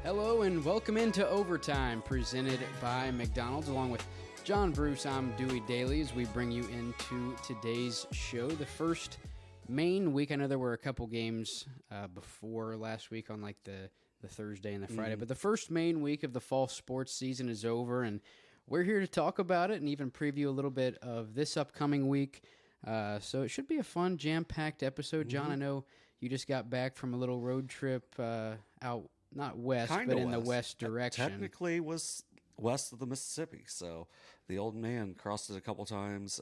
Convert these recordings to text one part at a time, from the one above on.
Hello and welcome into Overtime, presented by McDonald's. Along with John Bruce, I'm Dewey, Dailey, as we bring you into today's show. The first main week, I know there were a couple games before last week on like the Thursday and the Friday, but the first main week of the fall sports season is over, and we're here to talk about it and even preview a little bit of this upcoming week. So it should be a fun, jam-packed episode. John, I know you just got back from a little road trip out, not west, Kinda but in the west. west direction. Technically was west of the Mississippi. So the old man crossed it a couple times,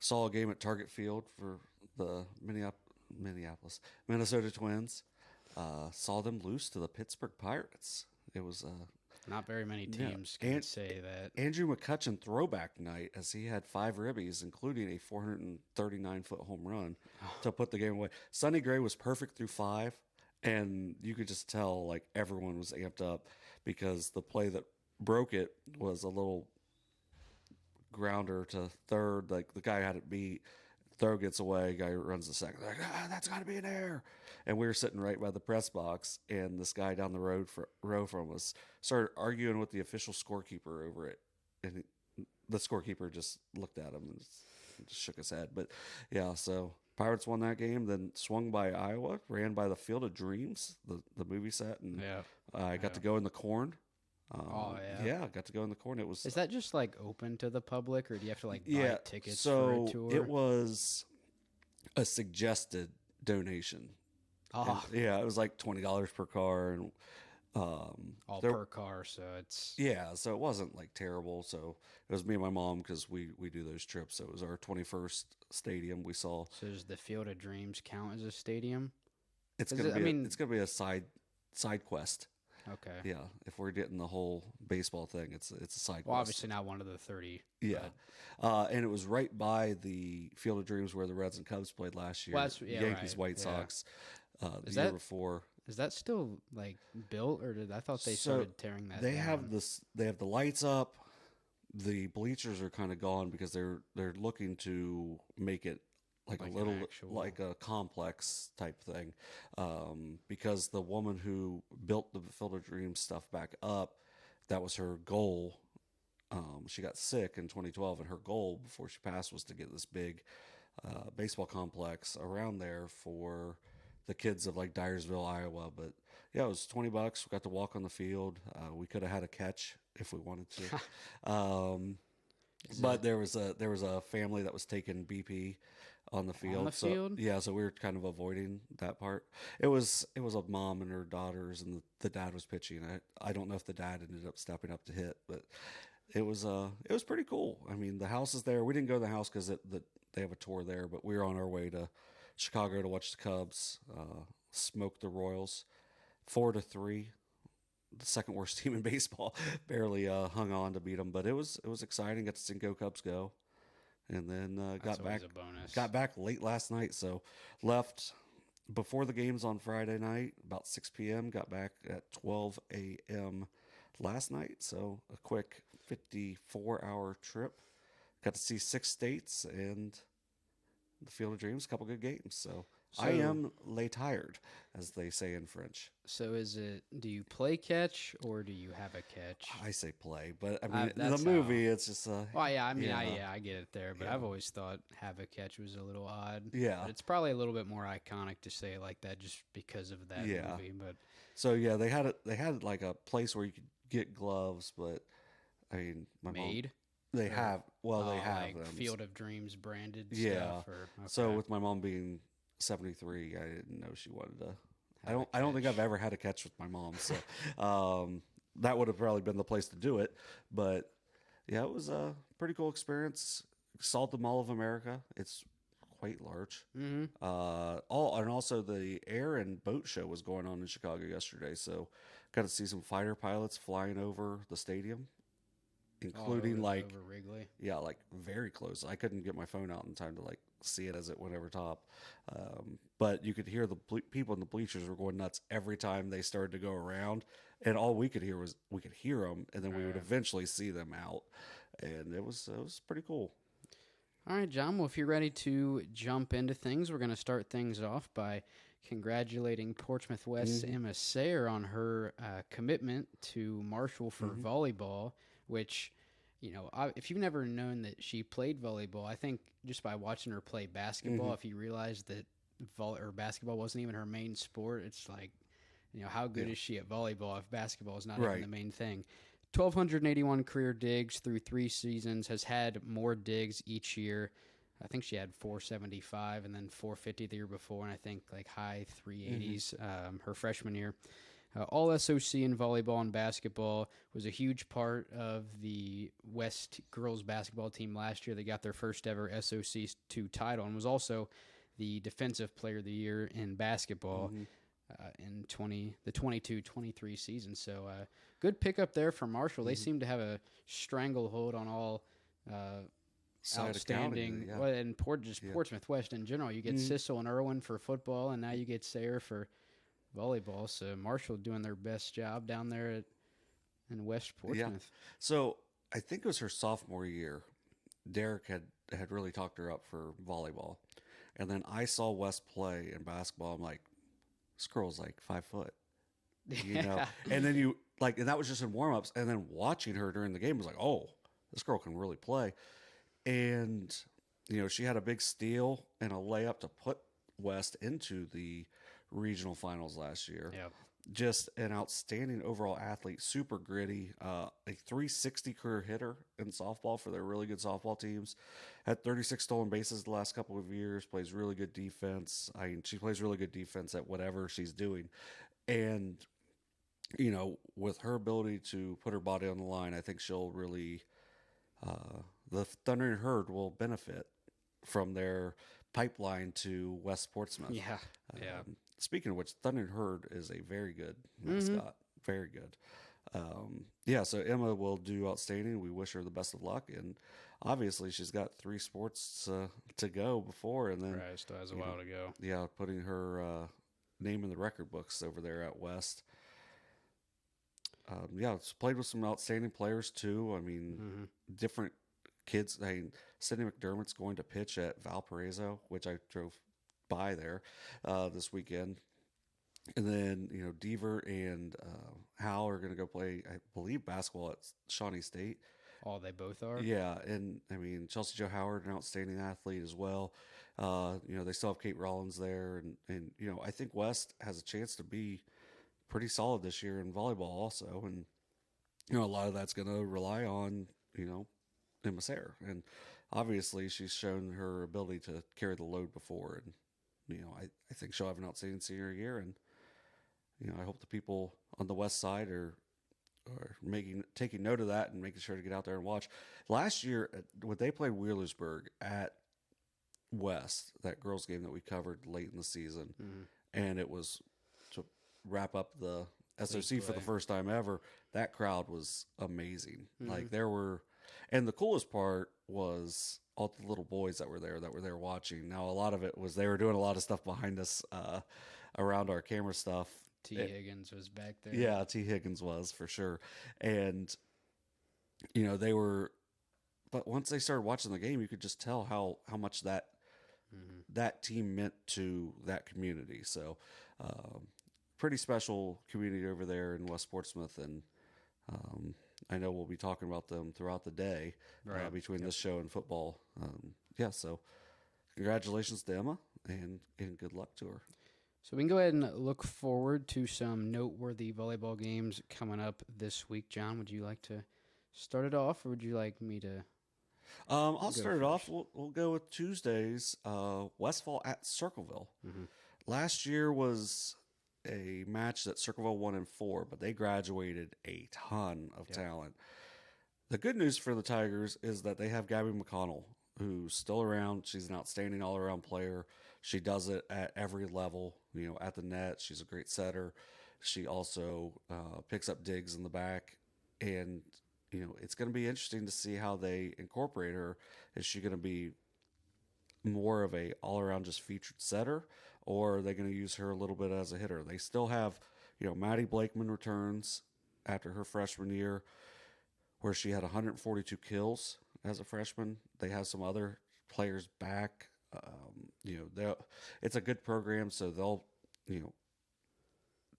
saw a game at Target Field for the Minnesota Twins, saw them lose to the Pittsburgh Pirates. It was Not very many teams can say that. Andrew McCutchen throwback night, as he had 5 ribbies, including a 439-foot home run to put the game away. Sonny Gray was perfect through 5. And you could just tell, like, everyone was amped up because the play that broke it was a little grounder to third. Like, the guy had it beat. Throw gets away. Guy runs the second. Like, that's got to be an error. And we were sitting right by the press box, and this guy down the row from us started arguing with the official scorekeeper over it. And the scorekeeper just looked at him and just shook his head. But, yeah, so Pirates won that game, then swung by Iowa, ran by the Field of Dreams, the movie set, and I got to go in the corn. Yeah, I got to go in the corn. It was. Is that just like open to the public, or do you have to like buy tickets for a tour? It was a suggested donation. Oh, And, it was like $20 per car, and per car, so it's so it wasn't like terrible. So it was me and my mom because we do those trips. So it was our 21st stadium we saw. So does the Field of Dreams count as a stadium? It's gonna be a side quest. Okay. Yeah, if we're getting the whole baseball thing, it's a side quest. Well, obviously not one of the 30. Yeah, and it was right by the Field of Dreams where the Reds and Cubs played last year. Well, Yankees, White Sox, the year before. Is that still like built, or I thought they started tearing that? They down? have this. They have the lights up. The bleachers are kind of gone because they're looking to make it like a little like a complex type thing. Because the woman who built the Field of Dreams stuff back up, that was her goal. She got sick in 2012, and her goal before she passed was to get this big baseball complex around there for the kids of like Dyersville, Iowa. But yeah, it was $20. We got to walk on the field. We could have had a catch if we wanted to. But there was a family that was taking BP on the field. On the field? Yeah, so we were kind of avoiding that part. It was a mom and her daughters, and the dad was pitching. I don't know if the dad ended up stepping up to hit, but it was pretty cool. I mean, the house is there. We didn't go to the house because they have a tour there, but we were on our way to Chicago to watch the Cubs smoke the Royals 4-3. The second worst team in baseball. Barely hung on to beat them, but it was exciting. Got to see Go Cubs go, and then got back late last night. So left before the games on Friday night, about 6 p.m. Got back at 12 a.m. last night. So a quick 54-hour trip. Got to see 6 states and the Field of Dreams, a couple good games. So I am lay tired, as they say in French. So do you play catch or do you have a catch? I say play, but I mean, in the movie, it's just Well, yeah, I mean, I get it there, but I've always thought have a catch was a little odd. Yeah. But it's probably a little bit more iconic to say it like that just because of that movie. But so yeah, they had like a place where you could get gloves, but I mean, my made. Mom, they have like them. Field of Dreams branded stuff. Stuff. Okay. So with my mom being 73, I didn't know she wanted to. I don't think I've ever had a catch with my mom, so that would have probably been the place to do it. But yeah, it was a pretty cool experience. Saw the Mall of America. It's quite large. Mm-hmm. And also the air and boat show was going on in Chicago yesterday, so got to see some fighter pilots flying over the stadium. Including over Wrigley. Yeah, like very close. I couldn't get my phone out in time to like see it as it went over top. But you could hear the people in the bleachers were going nuts every time they started to go around. And all we could hear was we could hear them, and then we would eventually see them out. And it was pretty cool. All right, John. Well, if you're ready to jump into things, we're going to start things off by congratulating Portsmouth West's Emma Sayre on her commitment to Marshall for volleyball, which, if you've never known that she played volleyball, I think just by watching her play basketball, if you realize that basketball wasn't even her main sport, it's like, how good is she at volleyball if basketball is not even the main thing? 1,281 career digs through 3 seasons, has had more digs each year. I think she had 475 and then 450 the year before, and I think like high 380s her freshman year. All SOC in volleyball and basketball, was a huge part of the West girls basketball team last year. They got their first ever SOC 2 title and was also the defensive player of the year in basketball in the 22-23 season. So good pickup there for Marshall. They seem to have a stranglehold on all outstanding, and Portsmouth West in general. You get Sissel and Irwin for football, and now you get Sayre for volleyball. So Marshall doing their best job down there in West Portsmouth. Yeah. So I think it was her sophomore year. Derek had really talked her up for volleyball, and then I saw West play in basketball. I'm like, this girl's like 5 foot, And then and that was just in warm-ups, and then watching her during the game was like, oh, this girl can really play. And, she had a big steal and a layup to put West into the regional finals last year. Yeah. Just an outstanding overall athlete, super gritty, a 360 career hitter in softball for their really good softball teams. Had 36 stolen bases the last couple of years, plays really good defense. She plays really good defense at whatever she's doing. And, with her ability to put her body on the line, I think she'll really, the Thundering Herd will benefit from their pipeline to West Portsmouth. Yeah. Speaking of which, Thundering Herd is a very good mascot. Very good. So Emma will do outstanding. We wish her the best of luck. And obviously she's got 3 sports to go before. And then still has a while to go. Yeah, putting her name in the record books over there at West. It's played with some outstanding players too. I mean, different kids. Sydney McDermott's going to pitch at Valparaiso, which I drove by there this weekend. And then, Deaver and Hal are going to go play, I believe, basketball at Shawnee State. Oh, they both are? Yeah, and, Chelsea Jo Howard, an outstanding athlete as well. They still have Kate Rollins there. And I think West has a chance to be pretty solid this year in volleyball also. And, a lot of that's going to rely on, Emma Sayre. And obviously she's shown her ability to carry the load before. And, I think she'll have an outstanding senior year. And, I hope the people on the West side are taking note of that and making sure to get out there and watch. Last year, when they played Wheelersburg at West, that girls game that we covered late in the season, and it was to wrap up the SOC for the first time ever, that crowd was amazing. Like and the coolest part was all the little boys that were there watching. Now, a lot of it was they were doing a lot of stuff behind us around our camera stuff. T. Higgins was back there. Yeah, T. Higgins was for sure. And, they were, but once they started watching the game, you could just tell how much that team meant to that community. So, pretty special community over there in West Portsmouth. And I know we'll be talking about them throughout the day between this show and football. So congratulations to Emma and good luck to her. So we can go ahead and look forward to some noteworthy volleyball games coming up this week. John, would you like to start it off, or would you like me to? I'll start it off. We'll go with Tuesdays. Westfall at Circleville. Last year was a match that Circleville won in 4, but they graduated a ton of talent. The good news for the Tigers is that they have Gabby McConnell, who's still around. She's an outstanding all-around player. She does it at every level, at the net. She's a great setter. She also picks up digs in the back. And, it's going to be interesting to see how they incorporate her. Is she going to be more of a all-around just featured setter, or are they going to use her a little bit as a hitter? They still have, Maddie Blakeman returns after her freshman year, where she had 142 kills as a freshman. They have some other players back. It's a good program, so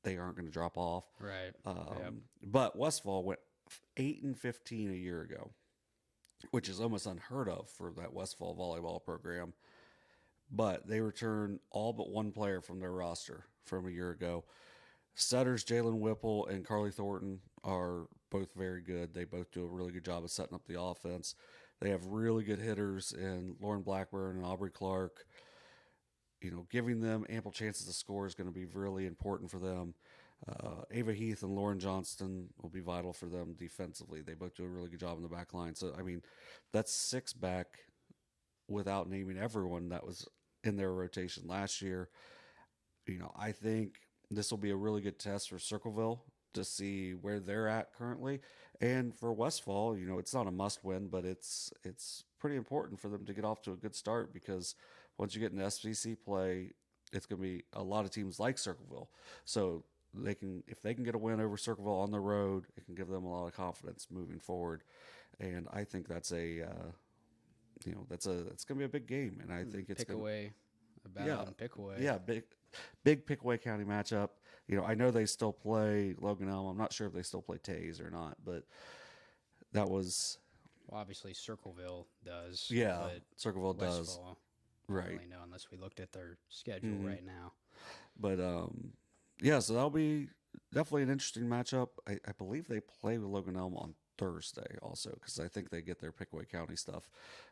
they aren't going to drop off. Right. But Westfall went 8-15 a year ago, which is almost unheard of for that Westfall volleyball program. But they returned all but one player from their roster from a year ago. Setters Jalen Whipple and Carly Thornton are both very good. They both do a really good job of setting up the offense. They have really good hitters in Lauren Blackburn and Aubrey Clark. Giving them ample chances to score is going to be really important for them. Ava Heath and Lauren Johnston will be vital for them defensively. They both do a really good job in the back line. So, that's 6 back without naming everyone that was in their rotation last year. I think this will be a really good test for Circleville to see where they're at currently. And for Westfall, it's not a must win, but it's pretty important for them to get off to a good start, because once you get into SVC play, it's going to be a lot of teams like Circleville. So if they can get a win over Circleville on the road, it can give them a lot of confidence moving forward. And I think that's it's going to be a big game. And I think it's Pickaway, Pickaway. Yeah, big Pickaway County matchup. I know they still play Logan Elm. I'm not sure if they still play Teays or not, but that was. Well, obviously Circleville does. Yeah, but Circleville does. Right. I don't really know unless we looked at their schedule right now. But so that'll be definitely an interesting matchup. I believe they play with Logan Elm on Thursday also, because I think they get their Pickaway County stuff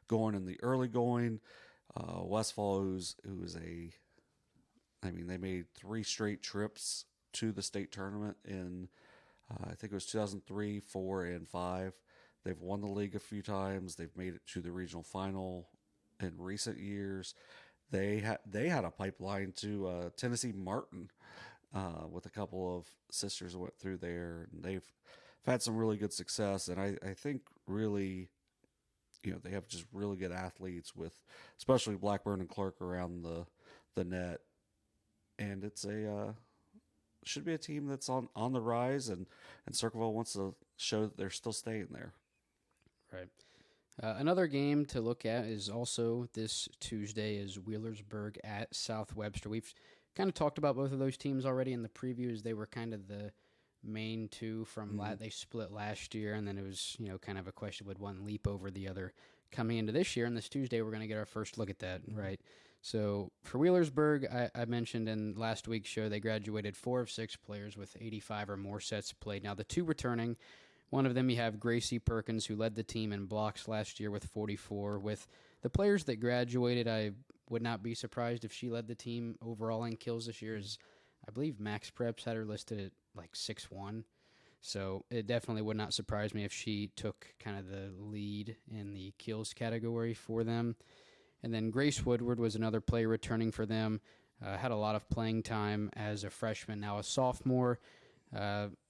going in the early going. Westfall, they made 3 straight trips to the state tournament in, I think it was 2003, 4, and 5. They've won the league a few times. They've made it to the regional final in recent years. They had a pipeline to Tennessee Martin with a couple of sisters that went through there, and they've had some really good success. And I think really, they have just really good athletes, with especially Blackburn and Clark around the net. And it's should be a team that's on the rise, and Circleville wants to show that they're still staying there. Right. Another game to look at is also this Tuesday is Wheelersburg at South Webster. We've kind of talked about both of those teams already in the previews. They were kind of the main two from they split last year, and then it was kind of a question, would one leap over the other coming into this year. And this Tuesday we're going to get our first look at that, right? So for Wheelersburg, I mentioned in last week's show they graduated 4 of 6 players with 85 or more sets played. Now the 2 returning, one of them you have Gracie Perkins, who led the team in blocks last year with 44. With the players that graduated, I would not be surprised if she led the team overall in kills this year. As I believe Max Preps had her listed at like 6'1". So it definitely would not surprise me if she took kind of the lead in the kills category for them. And then Grace Woodward was another player returning for them. Had a lot of playing time as a freshman, now a sophomore.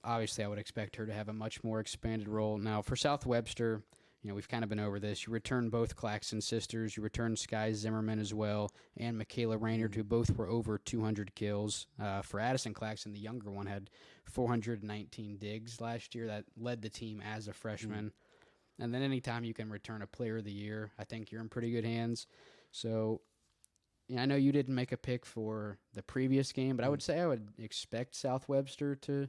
Obviously, I would expect her to have a much more expanded role. Now, for South Webster, we've kind of been over this. You return both Claxton sisters. You return Sky Zimmerman as well, and Michaela Raynard, who both were over 200 kills. For Addison Claxton, the younger one, had 419 digs last year. That led the team as a freshman. And then anytime you can return a player of the year, I think you're in pretty good hands. So I know you didn't make a pick for the previous game, but I would say I would expect South Webster to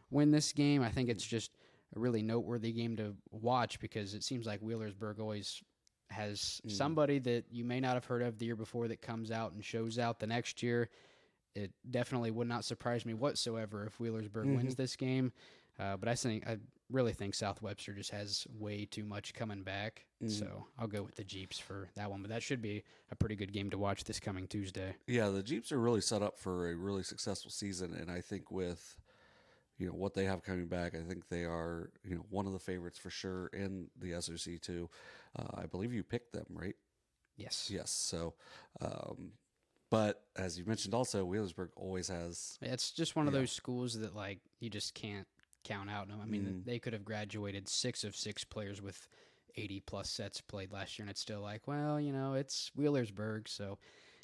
win this game. I think it's just a really noteworthy game to watch, because it seems like Wheelersburg always has somebody that you may not have heard of the year before that comes out and shows out the next year. It definitely would not surprise me whatsoever if Wheelersburg wins this game. But I really think South Webster just has way too much coming back. So I'll go with the Jeeps for that one. But that should be a pretty good game to watch this coming Tuesday. Yeah, the Jeeps are really set up for a really successful season. And I think with, what they have coming back, I think they are, one of the favorites for sure in the SOC too. I believe you picked them, right? Yes. Yes. So, but as you mentioned also, Wheelersburg always has. It's just one of those schools that you just can't count out. I mean, they could have graduated 6 of 6 players with 80 plus sets played last year, and it's still it's Wheelersburg. So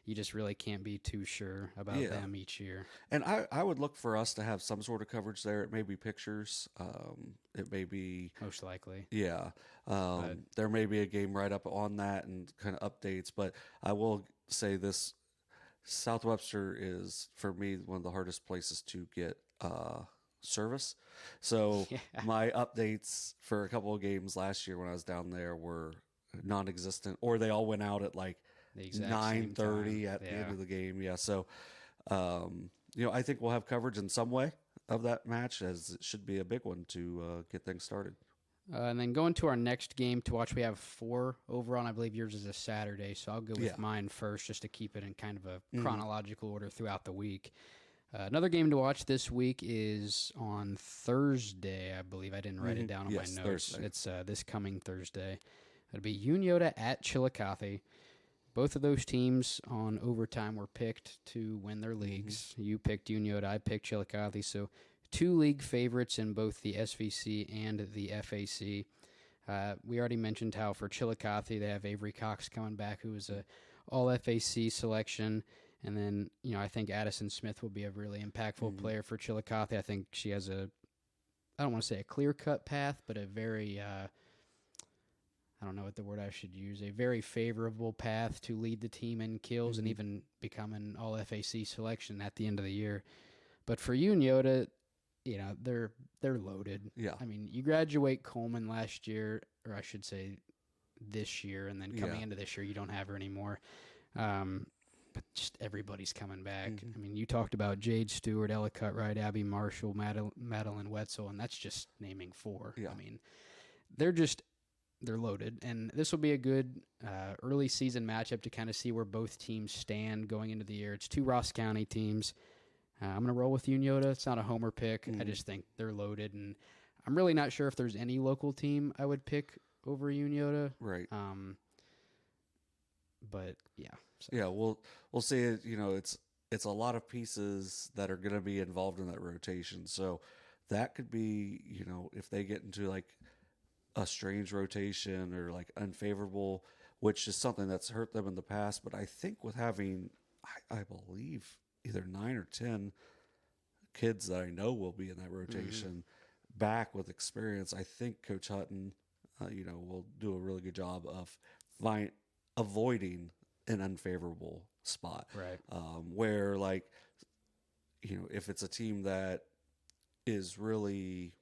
you just really can't be too sure about them each year. And I would look for us to have some sort of coverage there. It may be pictures. It may be most likely. Yeah. There may be a game right up on that and kind of updates, but I will say this, South Webster is, for me, one of the hardest places to get service. So my updates for a couple of games last year when I was down there were non-existent, or they all went out at like 9:30 at the end of the game. Yeah. So, I think we'll have coverage in some way of that match, as it should be a big one to get things started. And then going to our next game to watch, we have 4 overall, and I believe yours is a Saturday, so I'll go with mine first just to keep it in kind of a chronological order throughout the week. Another game to watch this week is on Thursday, I believe. I didn't write it down on my notes. Thursday. It's this coming Thursday. It'll be Unioto at Chillicothe. Both of those teams on overtime were picked to win their leagues. You picked Unioto, I picked Chillicothe, so 2 league favorites in both the SVC and the FAC. We already mentioned how for Chillicothe they have Avery Cox coming back, who is a all-FAC selection. And then, I think Addison Smith will be a really impactful player for Chillicothe. I think she has I don't want to say a clear-cut path, but a very, I don't know what the word I should use, a very favorable path to lead the team in kills and even become an all-FAC selection at the end of the year. But for Unioto, they're loaded. Yeah. I mean, you graduate Coleman last year, or I should say this year, and then coming into this year, you don't have her anymore. But just everybody's coming back. I mean, you talked about Jade Stewart, Ella Cutright, Abby Marshall, Madeline Wetzel, and that's just naming 4. Yeah. I mean, they're loaded, and this will be a good early season matchup to kind of see where both teams stand going into the year. It's 2 Ross County teams. I'm going to roll with Unioto. It's not a homer pick. I just think they're loaded, and I'm really not sure if there's any local team I would pick over Unioto. Right. But yeah. So. Yeah, we'll see it. It's a lot of pieces that are going to be involved in that rotation. So that could be, if they get into like a strange rotation or like unfavorable, which is something that's hurt them in the past. But I think with having, I believe, either 9 or 10 kids that I know will be in that rotation back with experience, I think Coach Hutton, will do a really good job of avoiding an unfavorable spot. Right. Where like, if it's a team that is really,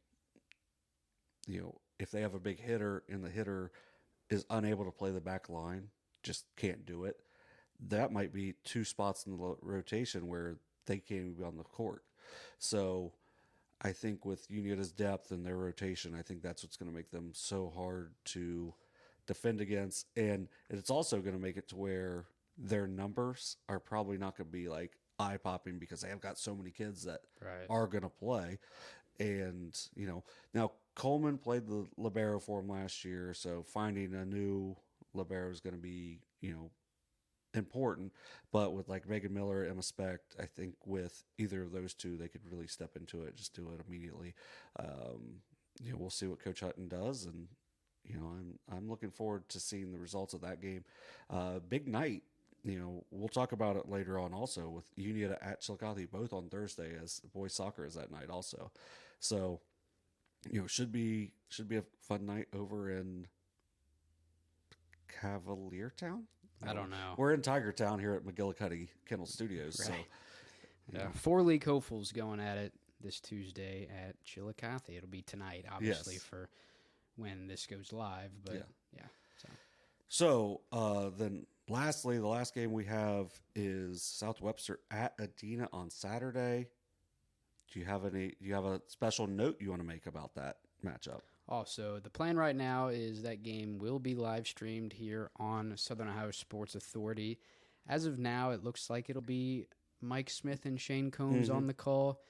if they have a big hitter and the hitter is unable to play the back line, just can't do it, that might be 2 spots in the rotation where they can't even be on the court. So I think with Unioto's depth and their rotation, I think that's what's going to make them so hard to defend against. And it's also going to make it to where their numbers are probably not going to be like eye-popping because they have got so many kids that are going to play. And, now Coleman played the libero for him last year, so finding a new libero is going to be, important. But with like Megan Miller, Emma Specht, I think with either of those 2, they could really step into it, just do it immediately. We'll see what Coach Hutton does, and I'm looking forward to seeing the results of that game. Big night. We'll talk about it later on also with Unioto at Chillicothe, both on Thursday, as boys soccer is that night also. So, should be a fun night over in Cavalier Town. I don't know. We're in Tiger Town here at McGillicuddy Kennel Studios. Right. So, 4 league hopefuls going at it this Tuesday at Chillicothe. It'll be tonight, obviously, for when this goes live. But So then lastly, the last game we have is South Webster at Adena on Saturday. Do you have a special note you want to make about that matchup? Also, the plan right now is that game will be live streamed here on Southern Ohio Sports Authority. As of now, it looks like it'll be Mike Smith and Shane Combs on the call.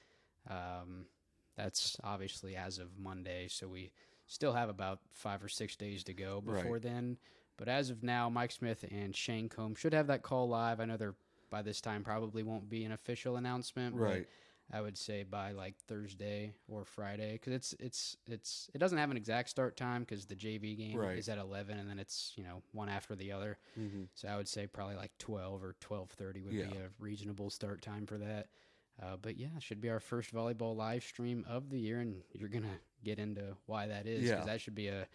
That's obviously as of Monday, so we still have about 5 or 6 days to go before then. But as of now, Mike Smith and Shane Combs should have that call live. I know there by this time probably won't be an official announcement. Right. I would say by like Thursday or Friday, because it doesn't have an exact start time because the JV game Right. is at 11, and then it's one after the other. Mm-hmm. So I would say probably like 12 or 12:30 would Yeah. be a reasonable start time for that. But yeah, it should be our first volleyball live stream of the year, and you're gonna get into why that is, because that should be a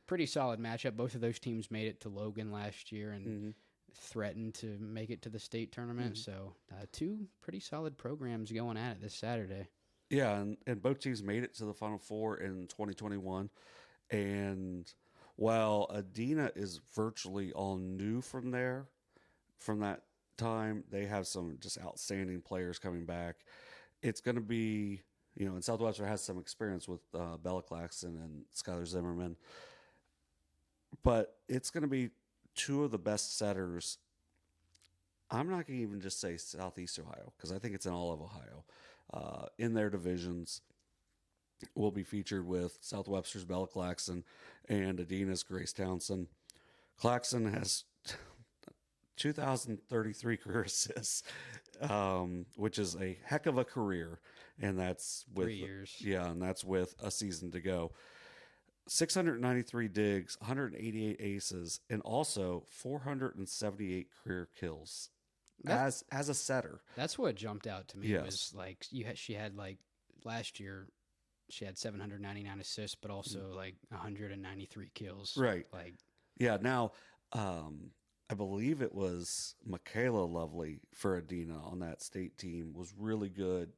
pretty solid matchup. Both of those teams made it to Logan last year and threatened to make it to the state tournament. So two pretty solid programs going at it this Saturday. Yeah, and both teams made it to the Final Four in 2021. And while Adena is virtually all new from that time, they have some just outstanding players coming back. It's going to be, and Southwestern has some experience with Bella Claxton and Skylar Zimmerman. But it's going to be two of the best setters. I'm not going to even just say Southeast Ohio, because I think it's in all of Ohio. In their divisions, will be featured with South Webster's Bella Claxton and Adena's Grace Townsend. Claxton has 2,033 career assists, which is a heck of a career, and that's with 3 years. Yeah, and that's with a season to go. 693 digs, 188 aces, and also 478 career kills as a setter. That's what jumped out to me. Yes. Was like she had like last year she had 799 assists, but also like 193 kills. Right. Like, yeah. Now, I believe it was Michaela Lovely for Adena on that state team was really good,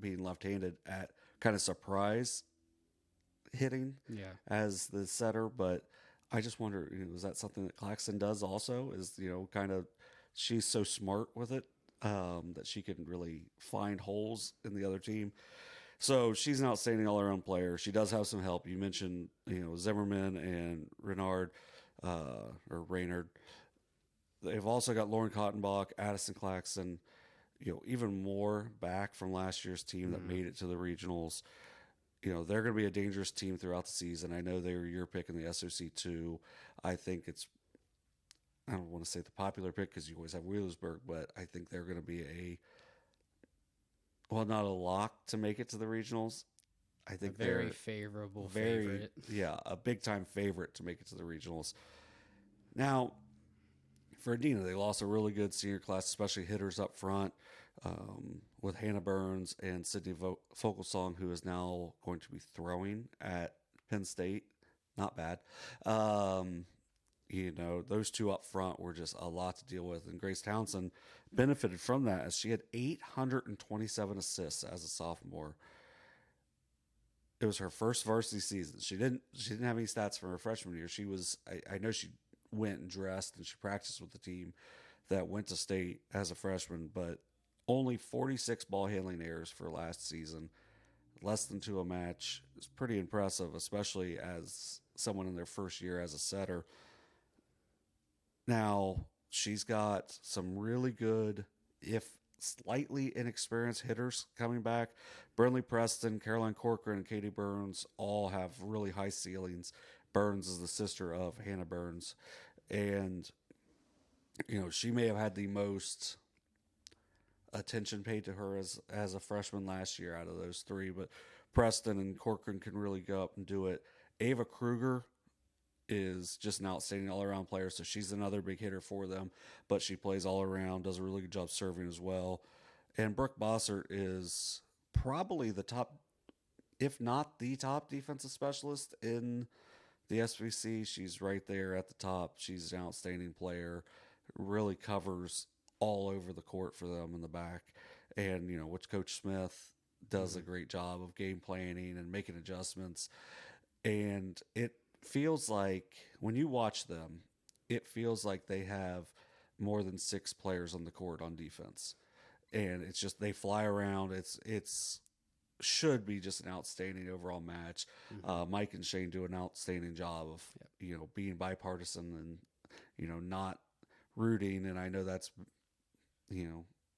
being left-handed at kind of surprise hitting as the setter. But I just wonder, is that something that Claxton does also? Is, kind of, she's so smart with it that she can really find holes in the other team. So she's an outstanding all-around player. She does have some help. You mentioned, Zimmerman and Reynard. They've also got Lauren Cottonbach, Addison Claxton, even more back from last year's team that made it to the regionals. They're going to be a dangerous team throughout the season. I know they were your pick in the SOC too. I think I don't want to say the popular pick because you always have Wheelersburg, but I think they're going to be not a lock to make it to the regionals. I think very they're favorable favorite. Yeah, a big time favorite to make it to the regionals. Now, for Adena, they lost a really good senior class, especially hitters up front, with Hannah Burns and Sydney Fogelsong, who is now going to be throwing at Penn State. Not bad. Those two up front were just a lot to deal with. And Grace Townsend benefited from that as she had 827 assists as a sophomore. It was her first varsity season. She didn't have any stats from her freshman year. I know she went and dressed and she practiced with the team that went to state as a freshman, but only 46 ball handling errors for last season, less than 2 a match. It's pretty impressive, especially as someone in their first year as a setter. Now, she's got some really good, if slightly inexperienced hitters coming back. Burnley Preston, Caroline Corcoran, and Katie Burns all have really high ceilings. Burns is the sister of Hannah Burns. And, she may have had the most attention paid to her as a freshman last year out of those three. But Preston and Corcoran can really go up and do it. Ava Kruger is just an outstanding all-around player, so she's another big hitter for them. But she plays all around, does a really good job serving as well. And Brooke Bossert is probably the top, if not the top defensive specialist in the SVC. She's right there at the top. She's an outstanding player, really covers all over the court for them in the back. And, which Coach Smith does a great job of game planning and making adjustments. And it feels like, when you watch them, it feels like they have more than 6 players on the court on defense. And it's just, they fly around. It's should be just an outstanding overall match. Mike and Shane do an outstanding job of, being bipartisan and, not rooting. And I know that's,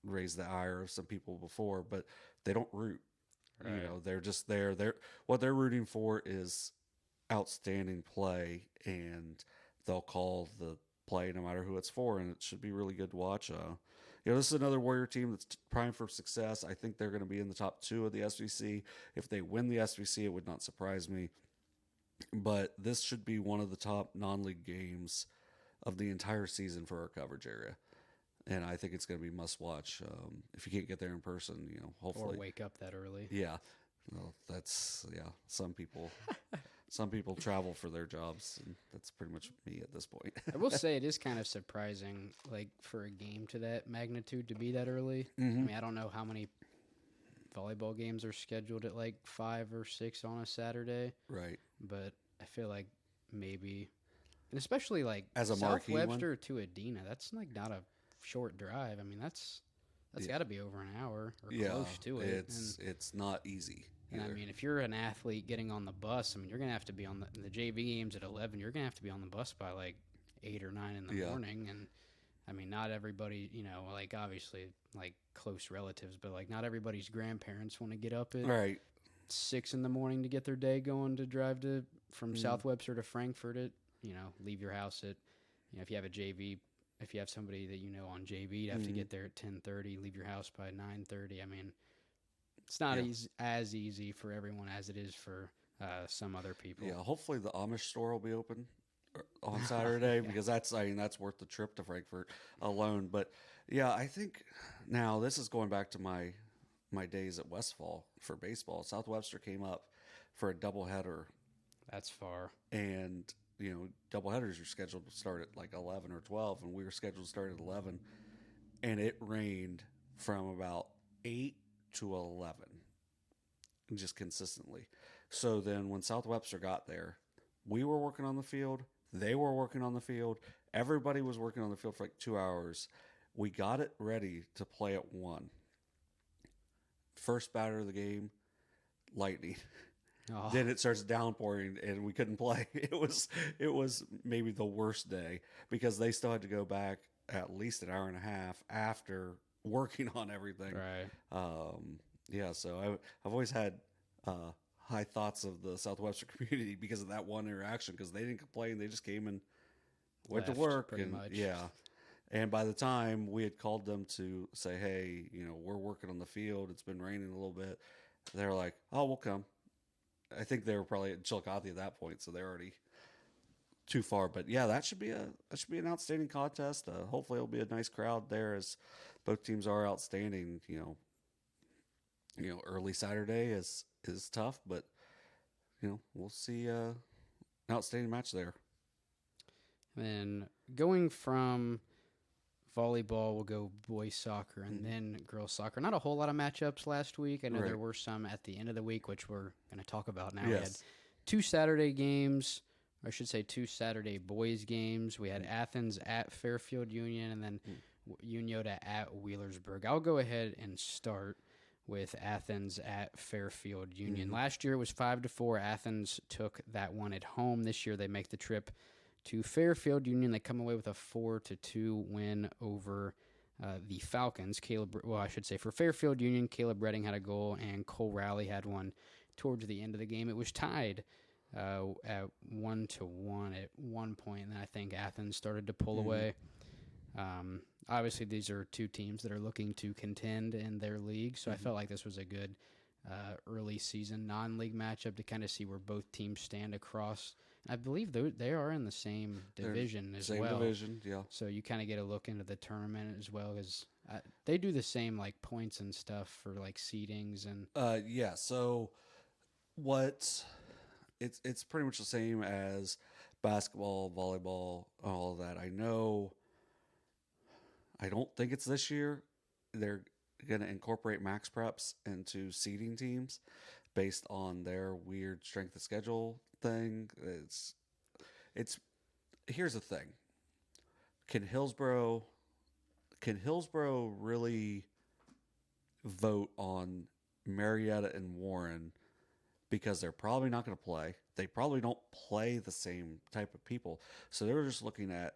raised the ire of some people before, but they don't root. Right. They're just there. What they're rooting for is outstanding play, and they'll call the play no matter who it's for, and it should be really good to watch. this is another Warrior team that's primed for success. I think they're going to be in the top 2 of the SVC. If they win the SVC, it would not surprise me. But this should be one of the top non-league games of the entire season for our coverage area. And I think it's going to be must watch. If you can't get there in person, hopefully. Or wake up that early. Yeah. Well, some people travel for their jobs, and that's pretty much me at this point. I will say it is kind of surprising, like, for a game to that magnitude to be that early. I mean, I don't know how many volleyball games are scheduled at like 5 or 6 on a Saturday. Right. But I feel like maybe, and especially like as a South marquee Webster one? to Adena, that's like not a short drive. I mean, that's got to be over an hour or close to it. It's not easy. And I mean, if you're an athlete getting on the bus, I mean, you're going to have to be on the JV games at 11. You're going to have to be on the bus by like 8 or 9 in the morning. And I mean, not everybody, like obviously like close relatives, but like not everybody's grandparents want to get up at 6 in the morning to get their day going to drive from South Webster to Frankfurt at, leave your house at, if you have a JV, if you have somebody that on JV, you'd have to get there at 10:30, leave your house by 9:30. I mean, it's not as easy for everyone as it is for some other people. Yeah, hopefully the Amish store will be open on Saturday because that's worth the trip to Frankfurt alone. But yeah, I think now this is going back to my days at Westfall for baseball. South Webster came up for a doubleheader. That's far. And doubleheaders are scheduled to start at like 11 or 12, and we were scheduled to start at 11, and it rained from about 8 to 11 just consistently. So then when South Webster got there, we were working on the field, they were working on the field, everybody was working on the field for like 2 hours. We got it ready to play at 1. First batter of the game, lightning. Oh. Then it starts downpouring and we couldn't play. It was maybe the worst day because they still had to go back at least an hour and a half after working on everything. Right. So I've always had high thoughts of the Southwestern community because of that one interaction, because they didn't complain. They just came and went to work. Pretty much. Yeah. And by the time we had called them to say, hey, we're working on the field, it's been raining a little bit, they're like, oh, we'll come. I think they were probably at Chillicothe at that point, so they're already too far. But yeah, that should be an outstanding contest. Hopefully, it'll be a nice crowd there, as both teams are outstanding. Early Saturday is tough, but we'll see an outstanding match there. And going from volleyball, we'll go boys soccer and then girls soccer. Not a whole lot of matchups last week. I know there were some at the end of the week, which we're going to talk about now. Yes. We had 2 Saturday games, or I should say 2 Saturday boys games. We had Athens at Fairfield Union and then Unioto at Wheelersburg. I'll go ahead and start with Athens at Fairfield Union. Last year it was 5-4. Athens took that one at home. This year they make the trip to Fairfield Union. They come away with a 4-2 win over the Falcons. For Fairfield Union, Caleb Redding had a goal and Cole Rowley had one towards the end of the game. It was tied at 1-1 at one point, and then I think Athens started to pull away. Obviously, these are 2 teams that are looking to contend in their league, so I felt like this was a good early season non-league matchup to kind of see where both teams stand across. I believe they are in the same division as well. Same division, yeah. So you kind of get a look into the tournament as well, as they do the same like points and stuff for like seedings and. So it's pretty much the same as basketball, volleyball, all of that. I don't think it's this year. They're going to incorporate max preps into seeding teams based on their weird strength of schedule thing. It's here's the thing. Can Hillsborough really vote on Marietta and Warren, because they're probably not going to play. They probably don't play the same type of people. So they're just looking at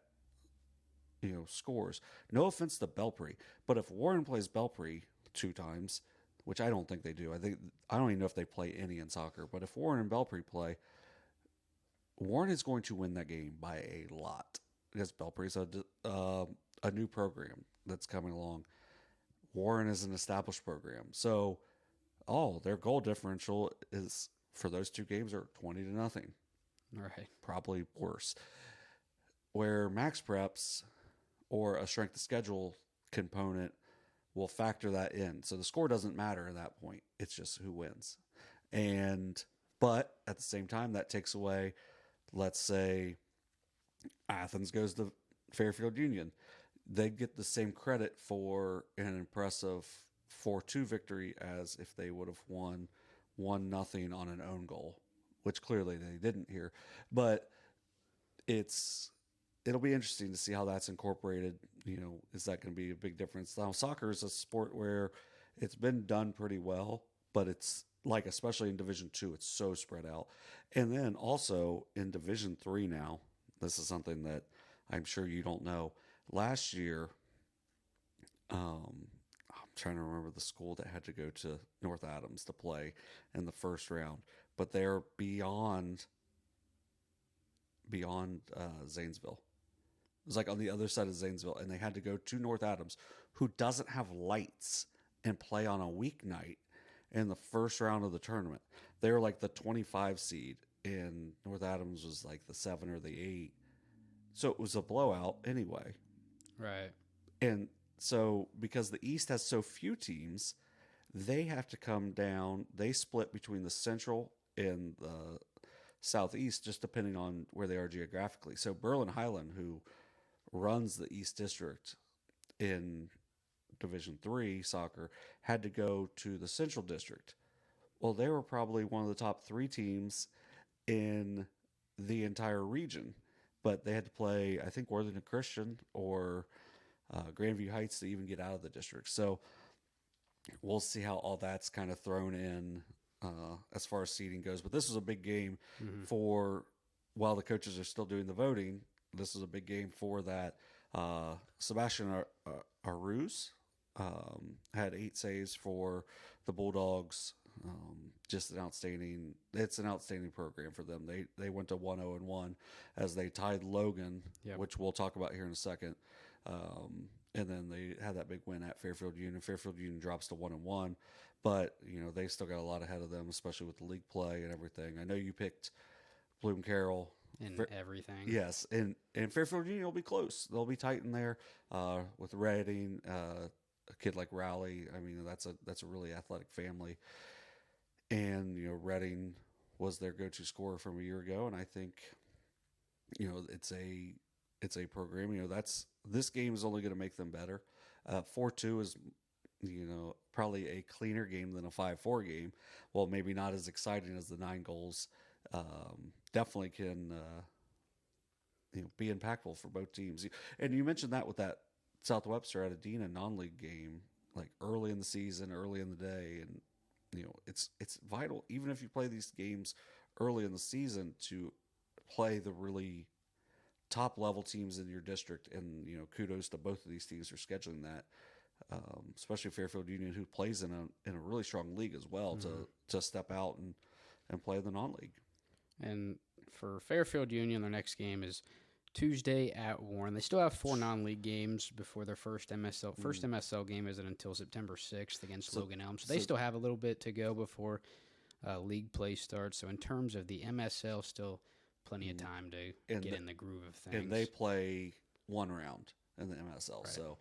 scores. No offense to Belpre, but if Warren plays Belpre 2 times, which I don't think they do. I don't even know if they play any in soccer, but if Warren and Belpre play, Warren is going to win that game by a lot, because Belpre's a new program that's coming along. Warren is an established program. So, their goal differential is for those two games are 20-0. Right. Probably worse. Where max preps or a strength of schedule component will factor that in. So the score doesn't matter at that point. It's just who wins. But at the same time, that takes away, let's say Athens goes to Fairfield Union. They get the same credit for an impressive 4-2 victory as if they would have won 1-0 on an own goal, which clearly they didn't here. But it'll be interesting to see how that's incorporated. Is that going to be a big difference? Now, soccer is a sport where it's been done pretty well, but it's like, especially in Division II, it's so spread out. And then also in Division III now, this is something that I'm sure you don't know. Last year, I'm trying to remember the school that had to go to North Adams to play in the first round, but they're beyond Zanesville. It was like on the other side of Zanesville, and they had to go to North Adams, who doesn't have lights, and play on a weeknight in the first round of the tournament. They were like the 25 seed, and North Adams was like the 7 or the 8. So it was a blowout anyway. Right. And so because the East has so few teams, they have to come down. They split between the Central and the Southeast, just depending on where they are geographically. So Berlin-Highland, who runs the East District in Division III soccer, had to go to the Central District. Well, they were probably one of the top 3 teams in the entire region, but they had to play, I think, Worthington Christian or Grandview Heights to even get out of the district. So we'll see how all that's kind of thrown in as far as seeding goes. But this was a big game for, while the coaches are still doing the voting, this is a big game for that. Sebastian Aruz had 8 saves for the Bulldogs. Just an outstanding program for them. They went to 1-0-1 as they tied Logan, which we'll talk about here in a second. And then they had that big win at Fairfield Union. Fairfield Union drops to 1-1, but they still got a lot ahead of them, especially with the league play and everything. I know you picked Bloom Carroll and everything. Yes, and Fairfield Union will be close. They'll be tight in there with Redding, a kid like Rowley. I mean, that's a really athletic family. And Redding was their go-to scorer from a year ago, and I think it's a program. This game is only going to make them better. 4-2 is probably a cleaner game than a 5-4 game. Well, maybe not as exciting as the 9 goals. Definitely can be impactful for both teams. And you mentioned that with that South Webster at Adena non-league game, like early in the season, early in the day, and it's vital, even if you play these games early in the season, to play the really top level teams in your district. And kudos to both of these teams for scheduling that, especially Fairfield Union, who plays in a really strong league as well, to step out and play the non-league. And for Fairfield Union, their next game is Tuesday at Warren. They still have 4 non-league games before their first MSL. First MSL game isn't until September 6th against Logan Elm. So they still have a little bit to go before league play starts. So in terms of the MSL, still plenty of time to get in the groove of things. And they play 1 round in the MSL. Right. So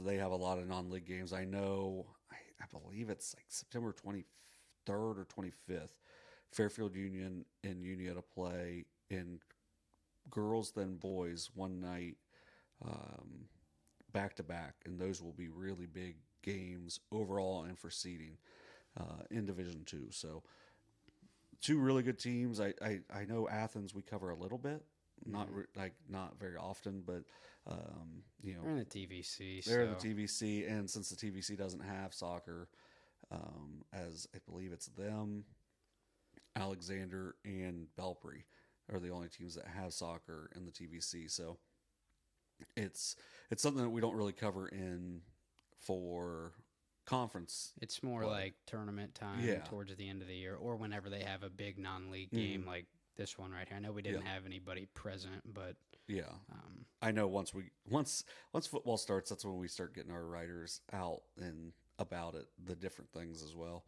they have a lot of non-league games. I know, I believe it's like September 23rd or 25th. Fairfield Union and Unioto play in girls then boys one night, back to back, and those will be really big games overall and for seeding in Division II. So 2 really good teams. I know Athens we cover a little bit, not very often, but they're in the TVC. They're in the TVC, and since the TVC doesn't have soccer, as I believe it's them, Alexander and Belpre are the only teams that have soccer in the TVC. So it's something that we don't really cover in for conference. It's more like tournament time towards the end of the year, or whenever they have a big non-league game like this one right here. I know we didn't have anybody present, but Yeah. I know once football starts, that's when we start getting our writers out and about it, the different things as well.